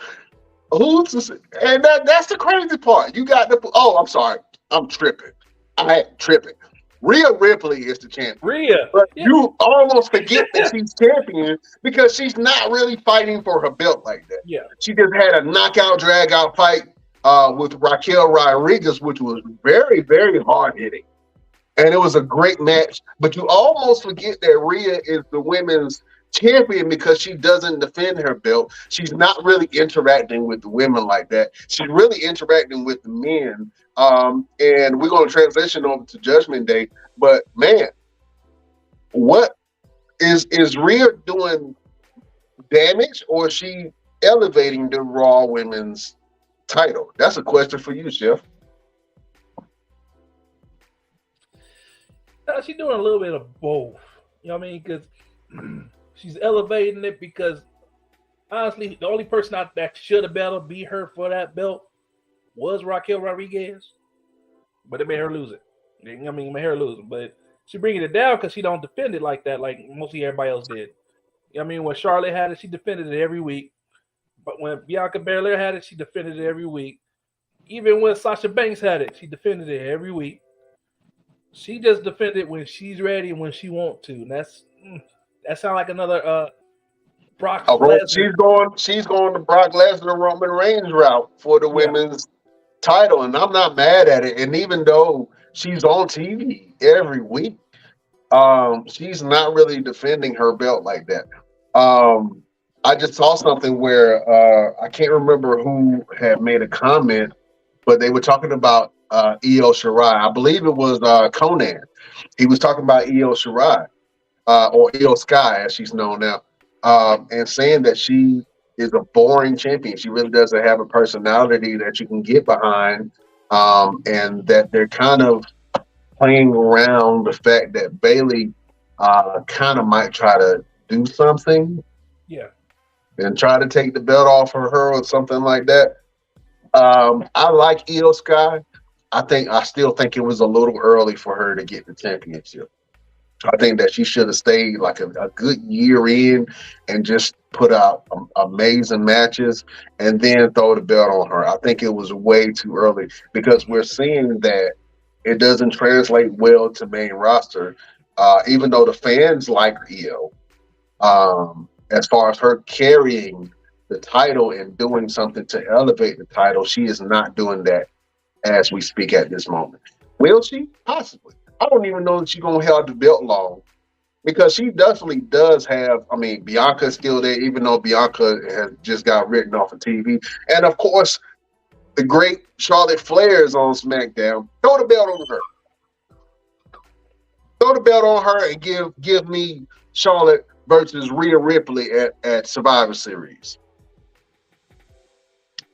Speaker 1: who's this, and that's the crazy part. You got the I'm sorry. I'm tripping. I am tripping. Rhea Ripley is the champion.
Speaker 2: Rhea.
Speaker 1: But
Speaker 2: Yeah,
Speaker 1: you almost forget that she's champion because she's not really fighting for her belt like that.
Speaker 2: yeah,
Speaker 1: She just had a knockout, drag out fight with Raquel Rodriguez, which was very, very hard hitting. And it was a great match. But you almost forget that Rhea is the women's champion because she doesn't defend her belt. She's not really interacting with the women like that. She's really interacting with the men. And we're going to transition over to Judgment Day. But man, what is Rhea doing damage, or is she elevating the Raw Women's title? That's a question for you, Chef.
Speaker 2: she's doing a little bit of both. You know what I mean? Because she's elevating it because honestly, the only person that should have better beat her for that belt was Raquel Rodriguez, but it made her lose it. I mean, it made her lose it, but she bringing it down because she don't defend it like that, like mostly everybody else did. You know what I mean, when Charlotte had it, she defended it every week. But when Bianca Belair had it, she defended it every week. Even when Sasha Banks had it, she defended it every week. She just defended when she's ready and when she wants to. And that sounds like another Brock Lesnar.
Speaker 1: She's going to Brock Lesnar Roman Reigns route for the
Speaker 2: Yeah,
Speaker 1: women's title, and I'm not mad at it. And even though she's on TV every week, she's not really defending her belt like that. I just saw something where I can't remember who had made a comment, but they were talking about Io Shirai. I believe it was Conan. He was talking about Io Shirai, or Io Sky as she's known now, and saying that she is a boring champion. She really doesn't have a personality that you can get behind, and that they're kind of playing around the fact that Bailey kind of might try to do something
Speaker 2: yeah.
Speaker 1: and try to take the belt off of her or something like that. I like Io Sky. I still think it was a little early for her to get the championship. I think that she should have stayed like a good year in and just put out amazing matches and then throw the belt on her. I think it was way too early because we're seeing that it doesn't translate well to main roster. Even though the fans like Io, as far as her carrying the title and doing something to elevate the title, she is not doing that as we speak at this moment. Will she? Possibly. I don't even know that she's gonna hold the belt long because she definitely does have. I mean, Bianca's still there, even though Bianca has just got written off of TV, and of course, the great Charlotte Flair is on SmackDown. Throw the belt on her. Throw the belt on her and give me Charlotte versus Rhea Ripley at Survivor Series.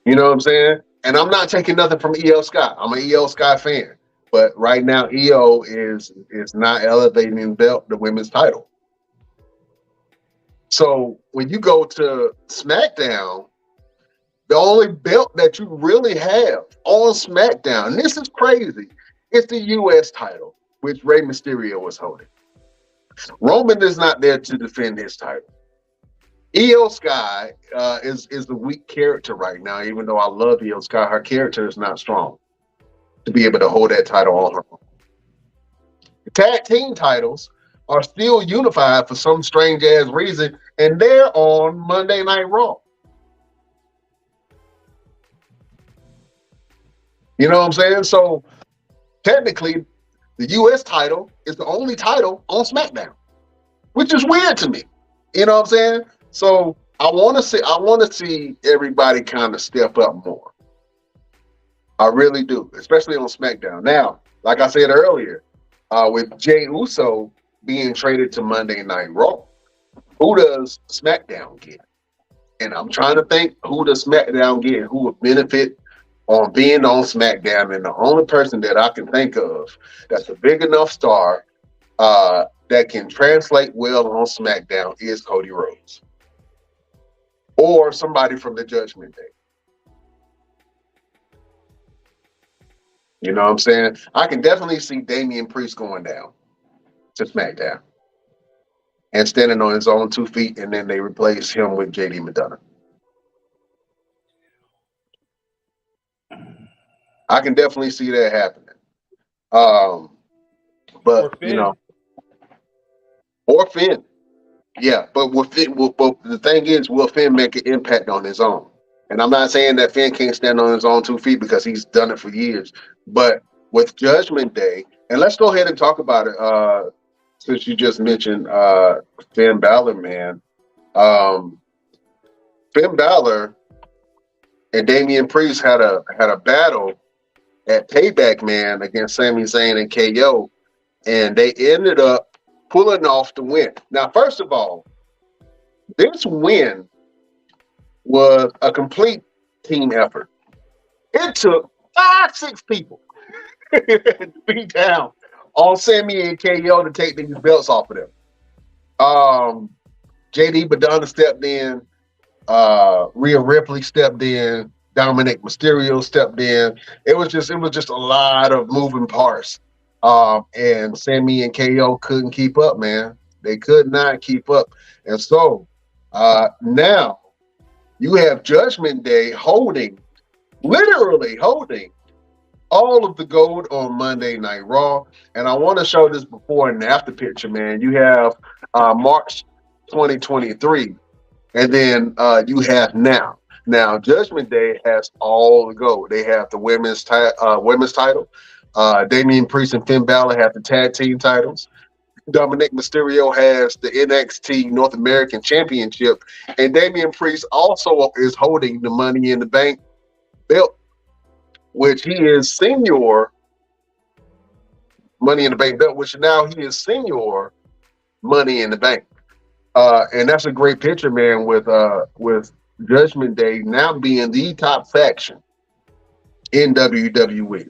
Speaker 1: You know what I'm saying? And I'm not taking nothing from Io Sky. I'm an Io Sky fan. But right now, Io is not elevating the women's title. So when you go to SmackDown, the only belt that you really have on SmackDown, and this is crazy, it's the U.S. title, which Rey Mysterio was holding. Roman is not there to defend his title. Io Sky is the weak character right now, even though I love Io Sky. Her character is not strong to be able to hold that title on her own. The tag team titles are still unified for some strange ass reason, and they're on Monday Night Raw. You know what I'm saying? So technically, the U.S. title is the only title on SmackDown, which is weird to me. You know what I'm saying? So I want to see everybody kind of step up more. I really do, especially on SmackDown. Now, like I said earlier, with Jey Uso being traded to Monday Night Raw. Who does SmackDown get? And I'm trying to think who does SmackDown get, who would benefit on being on SmackDown. And the only person that I can think of that's a big enough star that can translate well on SmackDown is Cody Rhodes or somebody from the Judgment Day. You know what I'm saying? I can definitely see Damian Priest going down to SmackDown and standing on his own 2 feet, and then they replace him with JD McDonough. I can definitely see that happening. But you know, or Finn, yeah. But with Finn, but the thing is, will Finn make an impact on his own? And I'm not saying that Finn can't stand on his own 2 feet because he's done it for years. But with Judgment Day, and let's go ahead and talk about it. Since you just mentioned Finn Balor, man, Finn Balor and Damian Priest had a battle at Payback, man, against Sami Zayn and KO, and they ended up pulling off the win. Now, first of all, this win was a complete team effort. It took 5-6 people to beat down on Sami and KO to take these belts off of them. JD McDonough stepped in, Rhea Ripley stepped in, Dominic Mysterio stepped in. It was just a lot of moving parts. And Sami and KO couldn't keep up, man. They could not keep up. And so now you have Judgment Day literally holding all of the gold on Monday Night Raw. And I want to show this before and after picture, man. You have March 2023, and then you have now. Now, Judgment Day has all the gold. They have the women's title. Damian Priest and Finn Balor have the tag team titles. Dominic Mysterio has the NXT North American Championship. And Damian Priest also is holding the Money in the Bank belt, which he is senior Money in the Bank belt, which now he is senior Money in the Bank. And that's a great picture, man, with Judgment Day now being the top faction in WWE.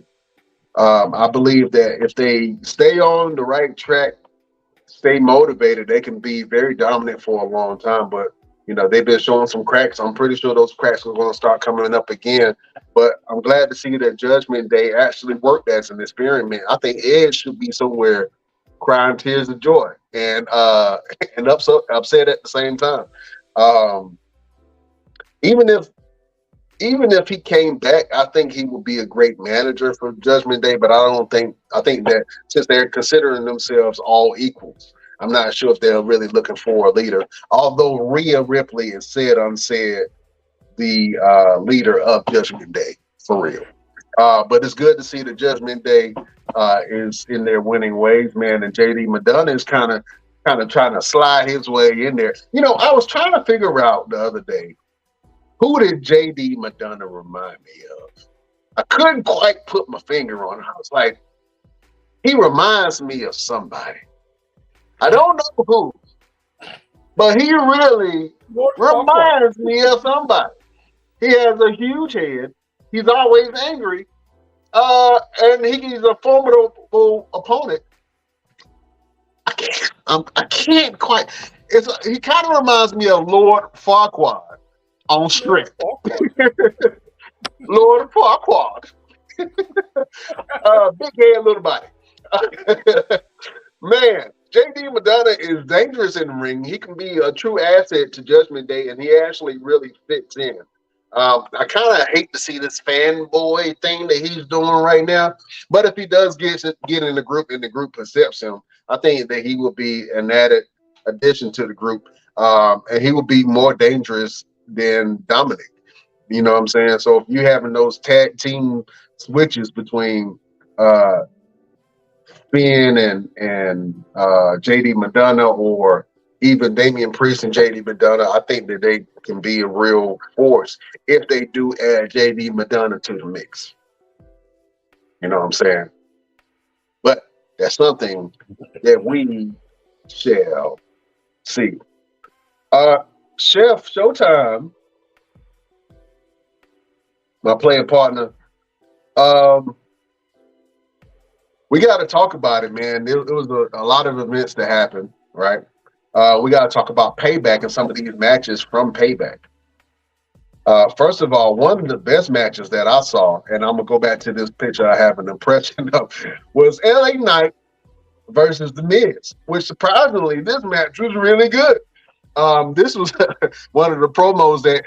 Speaker 1: I believe that if they stay on the right track, stay motivated, they can be very dominant for a long time. But, you know, they've been showing some cracks. I'm pretty sure those cracks are going to start coming up again. But I'm glad to see that Judgment Day actually worked as an experiment. I think Edge should be somewhere crying tears of joy and upset at the same time. Even if he came back, I think he would be a great manager for Judgment Day. But I think that since they're considering themselves all equals, I'm not sure if they're really looking for a leader. Although Rhea Ripley is said unsaid the leader of Judgment Day for real. But it's good to see the Judgment Day is in their winning ways, man. And JD McDonough is kind of trying to slide his way in there. You know, I was trying to figure out the other day, who did JD McDonough remind me of? I couldn't quite put my finger on it. I was like, he reminds me of somebody. I don't know who, but he really reminds me of somebody. He has a huge head. He's always angry. And he's a formidable opponent. I can't quite. He kind of reminds me of Lord Farquaad on strength. Lord Farquaad. Big head, little body. Man, JD McDonough is dangerous in the ring. He can be a true asset to Judgment Day, and he actually really fits in. I kind of hate to see this fanboy thing that he's doing right now, but if he does get in the group and the group accepts him, I think that he will be an added addition to the group, and he will be more dangerous than Dominic. You know what I'm saying? So if you're having those tag team switches between Finn and JD McDonough, or even Damian Priest and JD McDonough, I think that they can be a real force if they do add JD McDonough to the mix. You know what I'm saying? But that's something that we shall see. Uh, Chef Showtime, my playing partner. Um, we got to talk about it, man. It was a lot of events that happened, right? We got to talk about Payback and some of these matches from Payback. First of all, one of the best matches that I saw, and I'm gonna go back to this picture I have an impression of, was LA Knight versus The Miz, which surprisingly, this match was really good. This was one of the promos that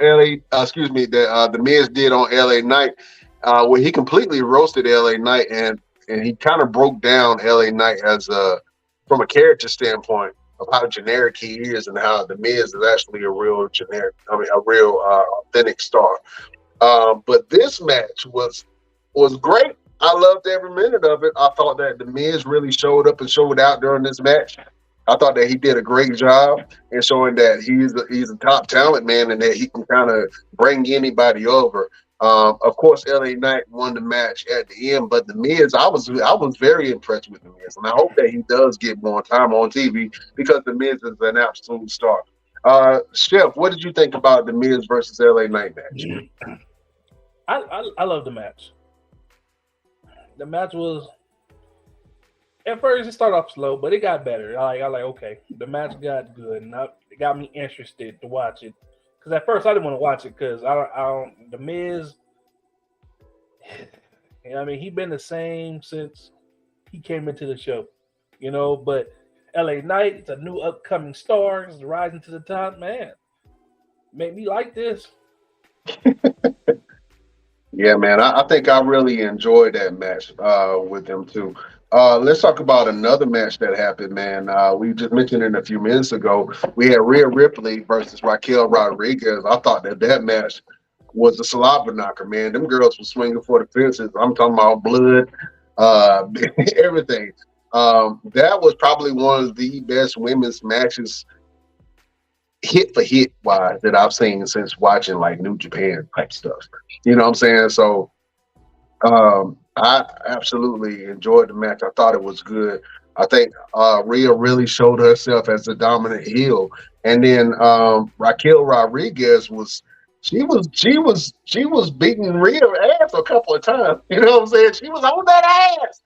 Speaker 1: The Miz did on LA Knight, where he completely roasted LA Knight and he kind of broke down LA Knight as from a character standpoint of how generic he is and how The Miz is actually a real authentic star. But this match was great. I loved every minute of it. I thought that The Miz really showed up and showed out during this match. I thought that he did a great job in showing that he's a top talent, man, and that he can kind of bring anybody over. Of course, LA Knight won the match at the end, but The Miz, I was very impressed with The Miz, and I hope that he does get more time on TV because The Miz is an absolute star. Chef, what did you think about The Miz versus LA Knight match?
Speaker 2: I love the match. The match was, at first it started off slow, but it got better. I like okay, the match got good, and it got me interested to watch it. Because at first I didn't want to watch it because I don't The Miz. I mean, he's been the same since he came into the show, But LA Knight, it's a new upcoming star, is rising to the top. Man, made me like this.
Speaker 1: Yeah, man, I think I really enjoyed that match with them too. Let's talk about another match that happened, man. We just mentioned it a few minutes ago. We had Rhea Ripley versus Raquel Rodriguez. I thought that match was a slobber knocker, man. Them girls were swinging for the fences. I'm talking about blood, everything. That was probably one of the best women's matches, hit for hit wise, that I've seen since watching like New Japan type stuff. You know what I'm saying? So I absolutely enjoyed the match. I thought it was good. I think Rhea really showed herself as a dominant heel, and then Raquel Rodriguez was beating Rhea's ass a couple of times. You know what I'm saying? She was on that ass.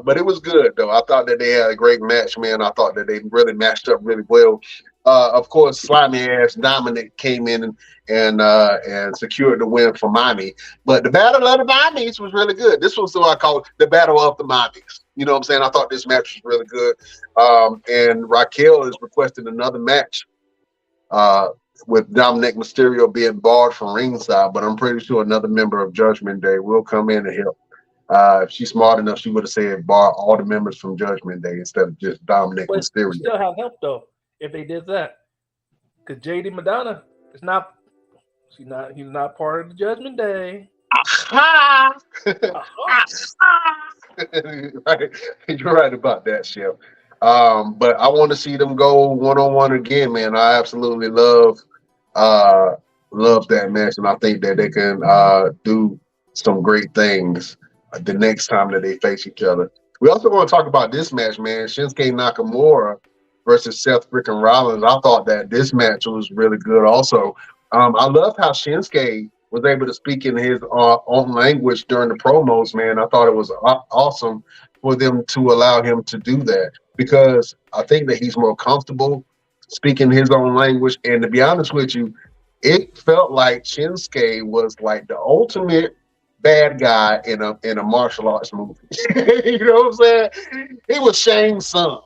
Speaker 1: But it was good though. I thought that they had a great match, man. I thought that they really matched up really well. Of course, slimy ass Dominic came in and secured the win for Mommy. But the Battle of the Mommies was really good. This was what I call it, the Battle of the Mommies. You know what I'm saying? I thought this match was really good. And Raquel is requesting another match with Dominic Mysterio being barred from ringside. But I'm pretty sure another member of Judgment Day will come in and help. If she's smart enough, she would have said bar all the members from Judgment Day instead of just Dominic Mysterio.
Speaker 2: Still have help though if they did that, because JD Madonna is not. He's not part of the Judgment Day.
Speaker 1: Right. You're right about that, Chef. But I want to see them go one-on-one again, man. I absolutely love that match, and I think that they can do some great things the next time that they face each other. We also want to talk about this match, man. Shinsuke Nakamura versus Seth freaking Rollins. I thought that this match was really good also. I love how Shinsuke was able to speak in his own language during the promos, man. I thought it was awesome for them to allow him to do that, because I think that he's more comfortable speaking his own language. And to be honest with you, it felt like Shinsuke was like the ultimate bad guy in a martial arts movie. You know what I'm saying? He was Shane Sung.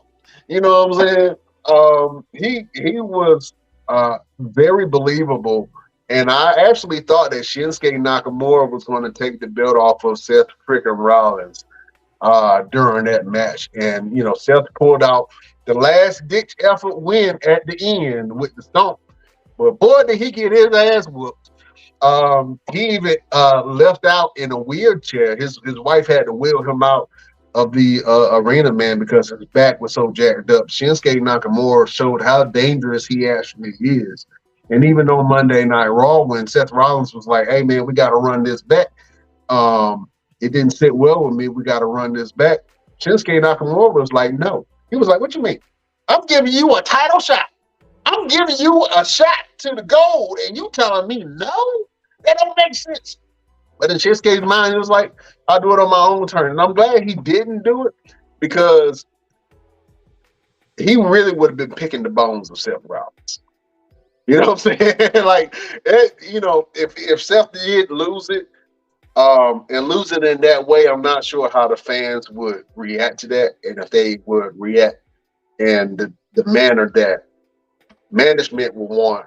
Speaker 1: You know what I'm saying? He was very believable, and I actually thought that Shinsuke Nakamura was going to take the belt off of Seth freaking Rollins during that match. And Seth pulled out the last ditch effort win at the end with the stomp. But boy, did he get his ass whooped. He even left out in a wheelchair. His wife had to wheel him out of the arena, man, because his back was so jacked up. Shinsuke Nakamura showed how dangerous he actually is. And even on Monday Night Raw, when Seth Rollins was like, hey, man, we got to run this back. It didn't sit well with me. We got to run this back. Shinsuke Nakamura was like, no, He was like, "What you mean? I'm giving you a title shot. I'm giving you a shot to the gold, and you telling me no? That don't make sense." But in Shinsuke's mind, he was like, "I'll do it on my own turn," and I'm glad he didn't do it because he really would have been picking the bones of Seth Rollins. You know what I'm saying? Like, if Seth did lose it, and lose it in that way, I'm not sure how the fans would react to that, and if they would react in the manner that management would want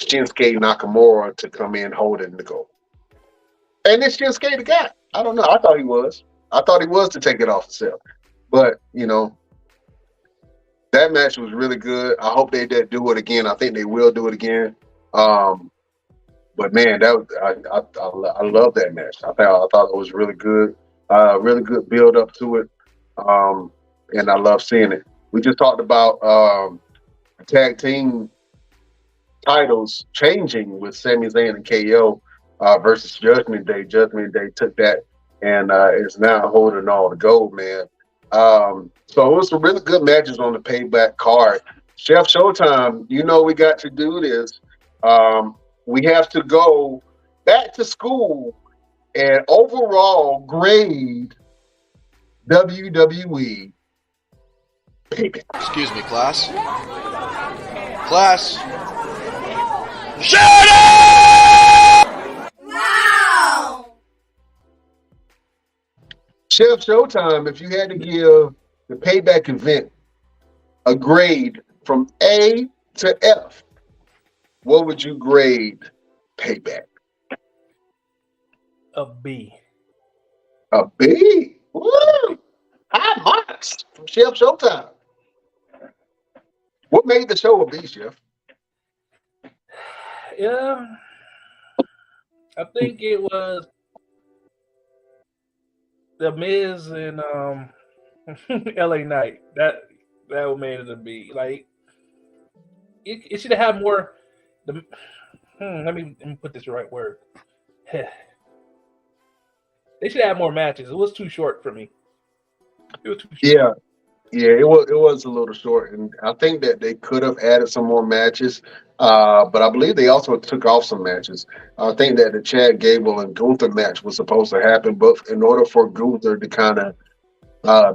Speaker 1: Shinsuke Nakamura to come in holding the gold. And it's Shinsuke the guy. I don't know. I thought he was. I thought he was to take it off himself. But, that match was really good. I hope they did do it again. I think they will do it again. But man, I love that match. I thought it was really good. Really good build up to it. And I love seeing it. We just talked about tag team titles changing with Sami Zayn and KO versus Judgment Day. Judgment Day took that and is now holding all the gold, man. So it was some really good matches on the Payback card. Chef Showtime, we got to do this. We have to go back to school and overall grade WWE Payback.
Speaker 3: Excuse me, class. Class. Shut up!
Speaker 4: Wow!
Speaker 1: Chef Showtime, if you had to give the Payback event a grade from A to F, what would you grade Payback?
Speaker 2: A B.
Speaker 1: A B? Woo! High marks from Chef Showtime. What made the show a B, Chef?
Speaker 2: Yeah, I think it was the Miz and LA Knight. That made it a B. Like it should have had more. Let me put this the right word. They should have more matches. It was too short for me. It was too short.
Speaker 1: Yeah, it was a little short, and I think that they could have added some more matches. But I believe they also took off some matches. I think that the Chad Gable and Gunther match was supposed to happen, but in order for Gunther to kind of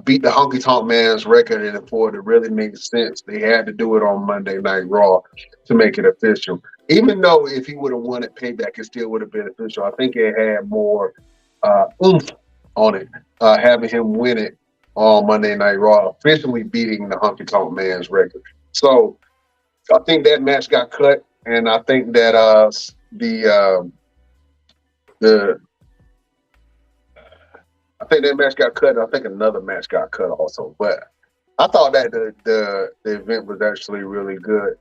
Speaker 1: beat the Honky Tonk Man's record and for it to really make sense, they had to do it on Monday Night Raw to make it official. Even though if he would have won it, Payback, it still would have been official. I think it had more oomph on it, having him win it on Monday Night Raw, officially beating the Honky Tonk Man's record. So I think that match got cut, and I think that I think that match got cut, and I think another match got cut also. But I thought that the event was actually really good.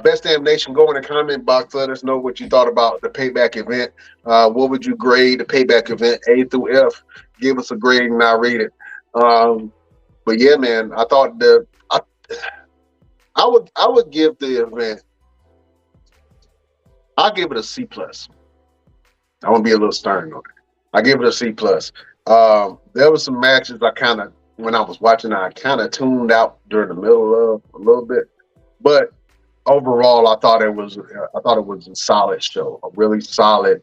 Speaker 1: Best Damn Nation, go in the comment box. Let us know what you thought about the Payback event. What would you grade the Payback event, A through F? Give us a grade and I'll read it. But yeah, man, I thought I would give the event. I'll give it a C plus. I want to be a little stern on it. I give it a C plus. There were some matches when I was watching, I kind of tuned out during the middle of a little bit, but overall, I thought it was a solid show, a really solid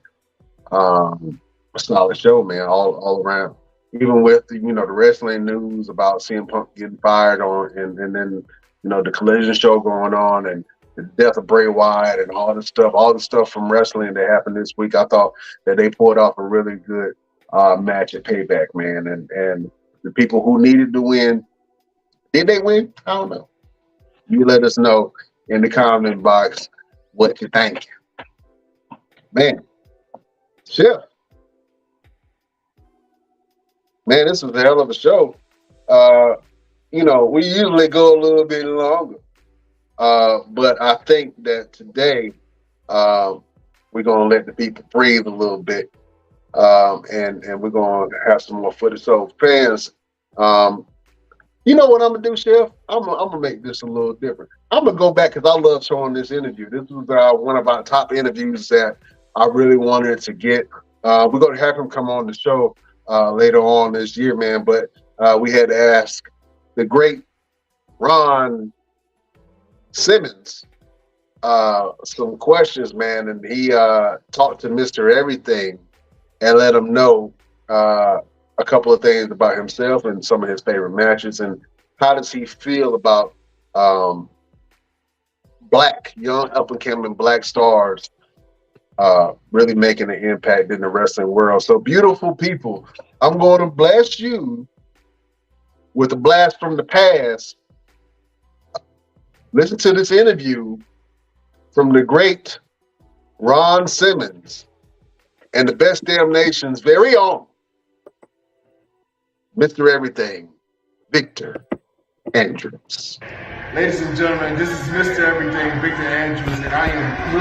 Speaker 1: show, man, all around. Even with the wrestling news about CM Punk getting fired and then the Collision show going on and the death of Bray Wyatt and all the stuff from wrestling that happened this week, I thought that they pulled off a really good match at Payback, man. And the people who needed to win, did they win? I don't know. You let us know in the comment box what you think. Man, Chef. Man, this was a hell of a show. We usually go a little bit longer. But I think that today we're going to let the people breathe a little bit. And we're going to have some more footage. So fans, you know what I'm going to do, Chef? I'm going to make this a little different. I'm going to go back because I love showing this interview. This was one of our top interviews that I really wanted to get. We're going to have him come on the show later on this year, man. But we had to ask the great Ron Simmons some questions, man, and he talked to Mr. Everything and let him know a couple of things about himself and some of his favorite matches, and how does he feel about black, young, up-and-coming black stars really making an impact in the wrestling world. So, beautiful people, I'm going to bless you with a blast from the past. Listen to this interview from the great Ron Simmons and the Best Damn Nation's very own Mr. Everything, Victor Andrews.
Speaker 4: Ladies and gentlemen, this is Mr. Everything, Victor Andrews, and I am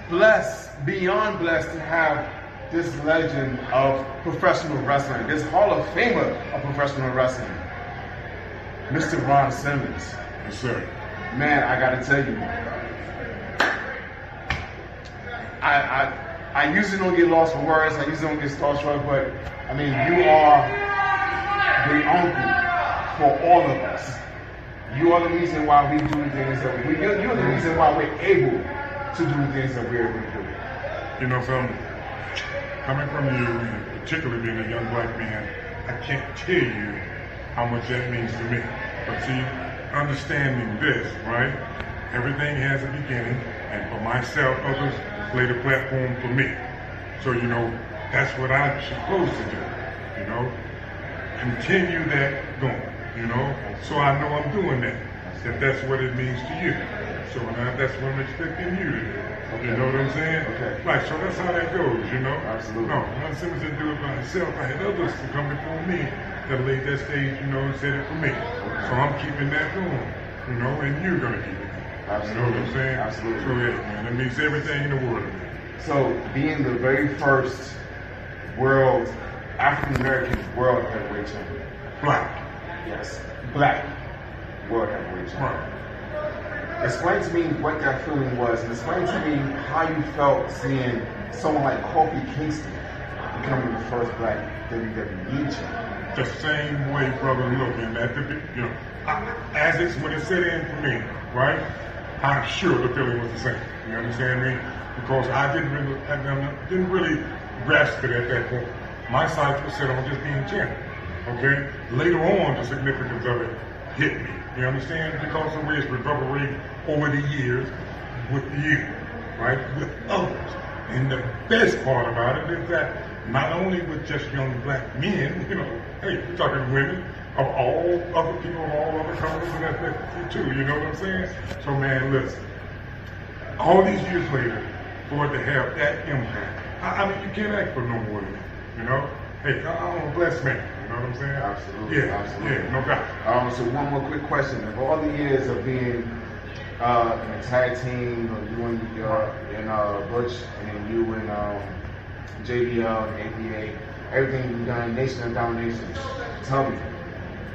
Speaker 4: blessed, beyond blessed to have this legend of professional wrestling, this Hall of Famer of professional wrestling, Mr. Ron Simmons.
Speaker 5: Yes, sir.
Speaker 4: Man, I gotta tell you, I usually don't get lost for words, I usually don't get starstruck, but I mean, you are the uncle for all of us. You are the reason why we do the things that you're the reason why we're able to do the things that we're able to do.
Speaker 5: You know, coming from you, and particularly being a young black man, I can't tell you how much that means to me. But see, understanding this, right? Everything has a beginning, and for myself, others lay the platform for me. So, you know, that's what I'm supposed to do, you know? Continue that going, you know? So I know I'm doing that, if that's what it means to you. So that's what I'm expecting you to do. Okay. You know what I'm saying?
Speaker 4: Okay.
Speaker 5: Right, so that's how that goes, you know?
Speaker 4: Absolutely.
Speaker 5: No, Ron Simmons didn't do it by himself. I had others to come before me that laid that stage, you know, and said it for me. So I'm keeping that going, you know, and you're gonna keep it going.
Speaker 4: Absolutely.
Speaker 5: You know what I'm saying?
Speaker 4: Absolutely.
Speaker 5: So yeah, man, it means everything in the world to me.
Speaker 4: So, being the very first African-American world heavyweight champion.
Speaker 5: Black.
Speaker 4: Yes, black world heavyweight champion.
Speaker 5: Right.
Speaker 4: Explain to me what that feeling was, and explain to me how you felt seeing someone like Kofi Kingston becoming the first black WWE champion.
Speaker 5: The same way, brother, looking at the, you know, as it's when it set in for me, right? I'm sure the feeling was the same. You understand me? Because I didn't really grasp it at that point. My sights were set on just being champion. Okay? Later on, the significance of it hit me. You understand? Because of the way it's reverberated over the years with you, right? With others. And the best part about it is that not only with just young black men, you know, hey, we're talking women, of all other people, of all other colors and ethnicity too, you know what I'm saying? So man, listen, all these years later, for it to have that impact, I mean, you can't ask for no more than that, you know? Hey, I'm a blessed man, you know what I'm saying?
Speaker 4: Absolutely,
Speaker 5: Yeah,
Speaker 4: absolutely.
Speaker 5: yeah, no doubt.
Speaker 4: So one more quick question. Of all the years of being in a tag team, or you and Butch, and then you and JBL and APA, everything you've done, Nation of Domination, tell me,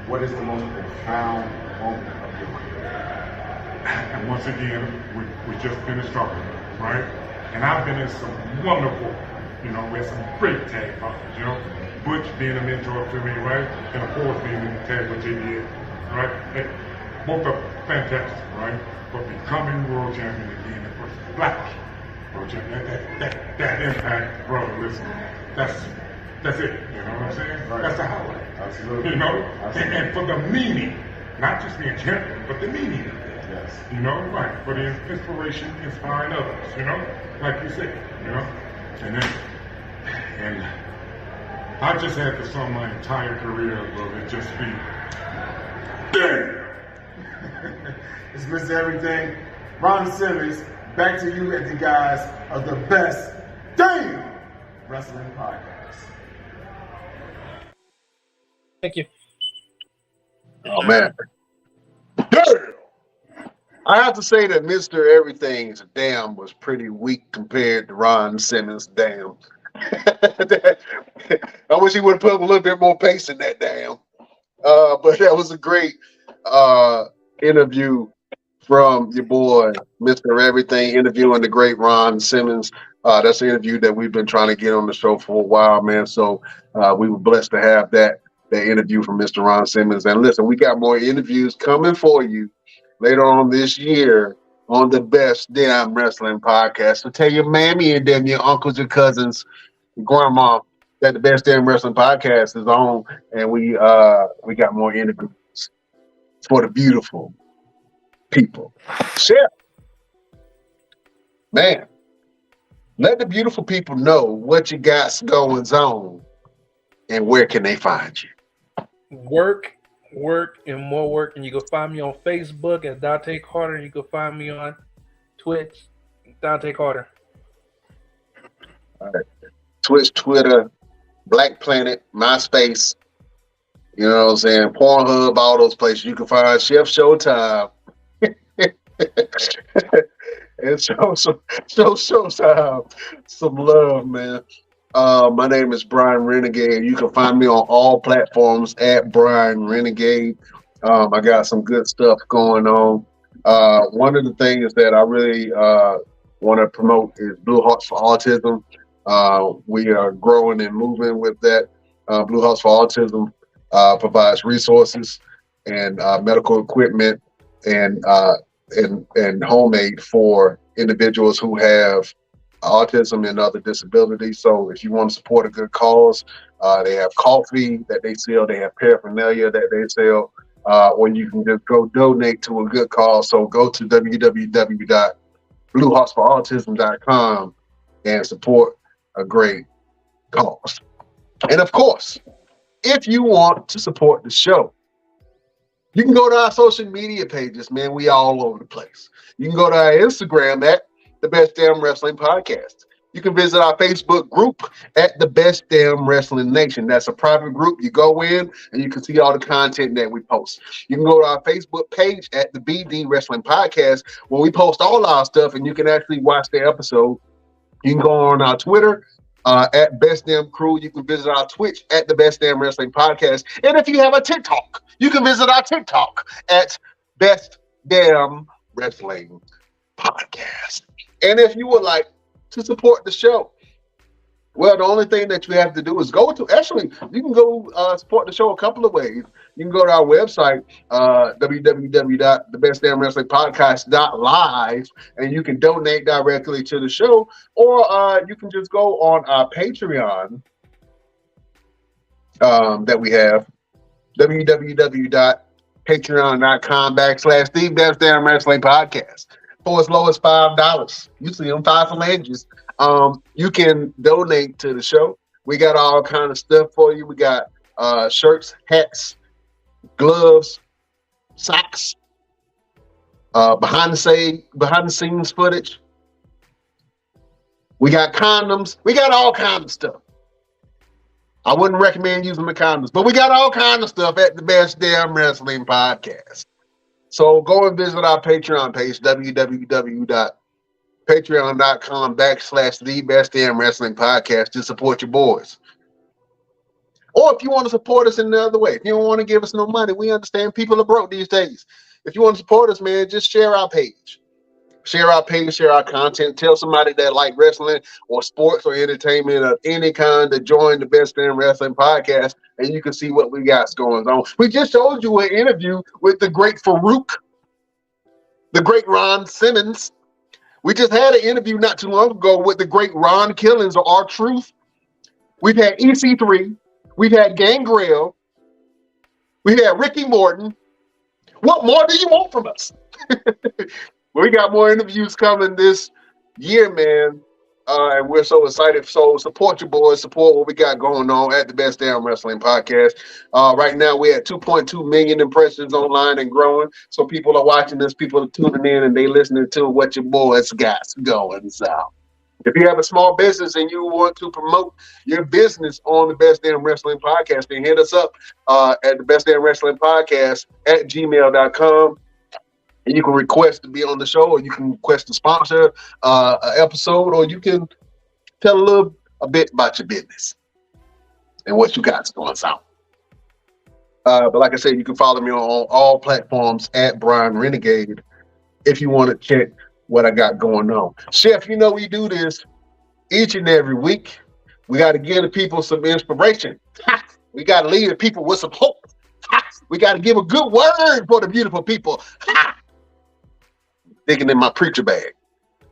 Speaker 4: what is the most profound moment of your career?
Speaker 5: And once again, we just finished talking, right? And I've been in some wonderful, you know, with some great tag partners, you know. Butch being a mentor to me, right? And of course being in the tag with JBL, right? Hey, both are fantastic, right? But becoming world champion and being the first black world champion, that impact, brother, listen, that's it, you know what I'm saying?
Speaker 4: Right.
Speaker 5: That's the highlight.
Speaker 4: Absolutely.
Speaker 5: You know?
Speaker 4: Absolutely.
Speaker 5: And for the meaning, not just being champion, but the meaning of it.
Speaker 4: Yes.
Speaker 5: You know, right, for the inspiration, inspiring others, you know, like you said, you know, and I just had to sum my entire career of it just be, damn.
Speaker 4: It's Mr. Everything, Ron Simmons, back to you at the guys of the Best Damn Wrestling Podcast.
Speaker 2: Thank you.
Speaker 1: Oh man. Damn! I have to say that Mr. Everything's damn was pretty weak compared to Ron Simmons' damn. I wish he would have put a little bit more pace in that damn. But that was a great interview from your boy, Mr. Everything, interviewing the great Ron Simmons. That's an interview that we've been trying to get on the show for a while, man. So we were blessed to have that. that interview from Mr. Ron Simmons. And listen, we got more interviews coming for you later on this year on the Best Damn Wrestling Podcast. So tell your mammy and them, your uncles, your cousins, your grandma that the Best Damn Wrestling Podcast is on, and we got more interviews for the beautiful people. Chef, man, let the beautiful people know what you got going on and where can they find you.
Speaker 2: Work, and more work. And you can find me on Facebook as Dante Carter. You can find me on Twitch, Dante Carter.
Speaker 1: All right. Twitch, Twitter, Black Planet, MySpace, you know what I'm saying, Pornhub, all those places you can find Chef Showtime. And show Showtime some love, man. My name is Brian Renegade. You can find me on all platforms at Brian Renegade. I got some good stuff going on. One of the things that I really want to promote is Blue Hearts for Autism. We are growing and moving with that. Blue Hearts for Autism provides resources and medical equipment and homemade for individuals who have autism and other disabilities. So if you want to support a good cause, they have coffee that they sell, they have paraphernalia that they sell, or you can just go donate to a good cause. So go to www.blueheartsforautism.com and support a great cause. And of course, if you want to support the show, you can go to our social media pages, man. We all over the place. You can go to our Instagram at The Best Damn Wrestling Podcast. You can visit our Facebook group at The Best Damn Wrestling Nation. That's a private group. You go in and you can see all the content that we post. You can go to our Facebook page at The BD Wrestling Podcast, where we post all our stuff and you can actually watch the episode. You can go on our Twitter at Best Damn Crew. You can visit our Twitch at The Best Damn Wrestling Podcast. And if you have a TikTok, you can visit our TikTok at Best Damn Wrestling Podcast. And if you would like to support the show, well, the only thing that you have to do is you can go support the show a couple of ways. You can go to our website, www.thebestdamnwrestlingpodcast.live, and you can donate directly to the show, or you can just go on our Patreon that we have, www.patreon.com/The Best Damn Wrestling Podcast. For as low as $5. You see them 5 phalanges. You can donate to the show. We got all kind of stuff for you. We got shirts, hats, gloves, socks, behind the scenes footage. We got condoms. We got all kinds of stuff. I wouldn't recommend using the condoms, but we got all kinds of stuff at the Best Damn Wrestling Podcast. So go and visit our Patreon page, www.patreon.com/The Best Damn Wrestling Podcast to support your boys. Or if you want to support us in another way, if you don't want to give us no money, we understand people are broke these days. If you want to support us, man, just share our page. Share our page, share our content. Tell somebody that like wrestling or sports or entertainment of any kind to join the Best Damn Wrestling Podcast, and you can see what we got going on. We just showed you an interview with the great Farouk, the great Ron Simmons. We just had an interview not too long ago with the great Ron Killings or R-Truth. We've had EC3. We've had Gangrel. We've had Ricky Morton. What more do you want from us? We got more interviews coming this year, man. And we're so excited. So support your boys. Support what we got going on at the Best Damn Wrestling Podcast. Right now, we're at 2.2 million impressions online and growing. So people are watching this. People are tuning in and they listening to what your boys got going on. If you have a small business and you want to promote your business on the Best Damn Wrestling Podcast, then hit us up at the Best Damn Wrestling Podcast at gmail.com. And you can request to be on the show, or you can request to sponsor an episode, or you can tell a bit about your business and what you got going on. But like I said, you can follow me on all platforms at Brian Renegade if you want to check what I got going on. Chef, you know we do this each and every week. We got to give the people some inspiration. We got to leave the people with some hope. We got to give a good word for the beautiful people. Thinking in my preacher bag.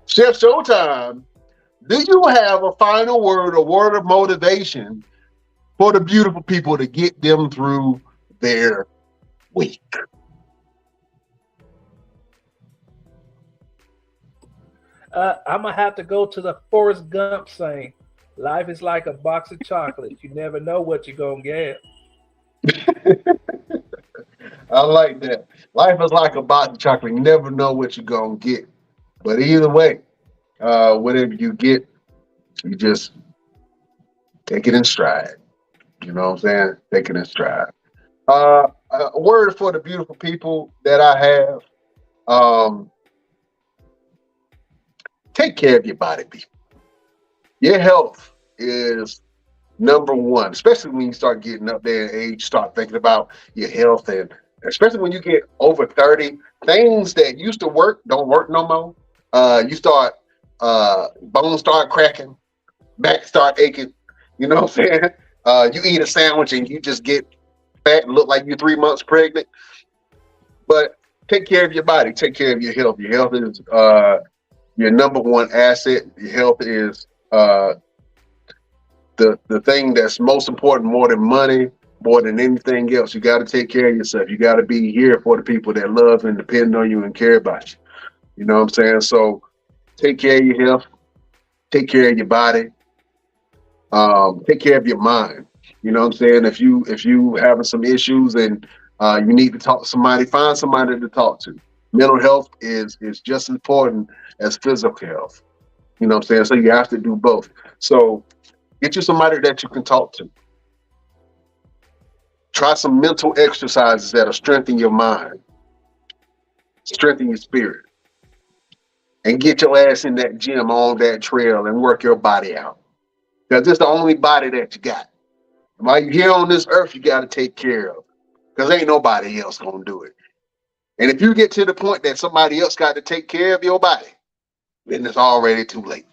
Speaker 1: Chef Showtime, do you have a final word, a word of motivation for the beautiful people to get them through their week?
Speaker 2: I'm going to have to go to the Forrest Gump saying, life is like a box of chocolates. You never know what you're going to get.
Speaker 1: I like that. Life is like a box of chocolate. You never know what you're going to get. But either way, whatever you get, you just take it in stride. You know what I'm saying? Take it in stride. A word for the beautiful people that I have. Take care of your body, people. Your health is number one, especially when you start getting up there in age, start thinking about your health, and especially when you get over 30, things that used to work don't work no more. You start, bones start cracking, back start aching. You know what I'm saying? You eat a sandwich and you just get fat and look like you're 3 months pregnant. But take care of your body. Take care of your health. Your health is your number one asset. Your health is the thing that's most important, more than money, more than anything else. You got to take care of yourself. You got to be here for the people that love and depend on you and care about you. You know what I'm saying? So take care of your health. Take care of your body. Take care of your mind. You know what I'm saying? If you having some issues and you need to talk to somebody, find somebody to talk to. Mental health is just as important as physical health. You know what I'm saying? So you have to do both. So get you somebody that you can talk to. Try some mental exercises that'll strengthen your mind, strengthen your spirit, and get your ass in that gym on that trail and work your body out. Because it's the only body that you got. While you're here on this earth, you got to take care of. Because ain't nobody else going to do it. And if you get to the point that somebody else got to take care of your body, then it's already too late.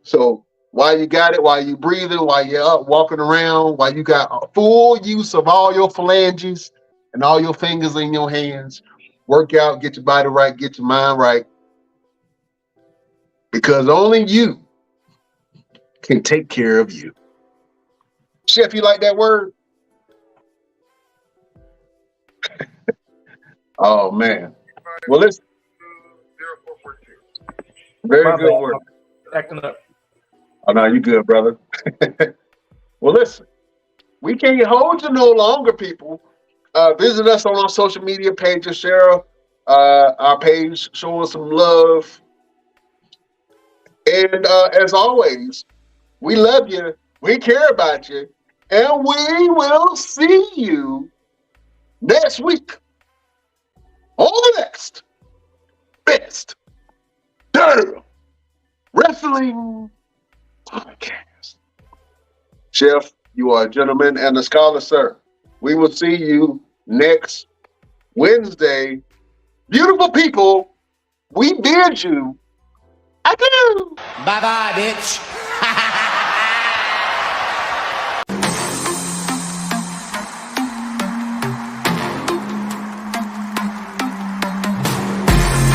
Speaker 1: So while you got it, while you breathing, while you're up walking around, while you got full use of all your phalanges and all your fingers in your hands, work out, get your body right, get your mind right. Because only you can take care of you. Chef, you like that word? Oh, man. Well, listen. Very good word.
Speaker 2: Acting up.
Speaker 1: Oh, no, you good, brother. Well, listen. We can't hold you no longer, people. Visit us on our social media pages. Share our page. Show us some love. And as always, we love you. We care about you. And we will see you next week on the next Best Damn Wrestling Podcast. Chef, you are a gentleman and a scholar, sir. We will see you next Wednesday. Beautiful people, we bid you adieu.
Speaker 6: Bye-bye, bitch.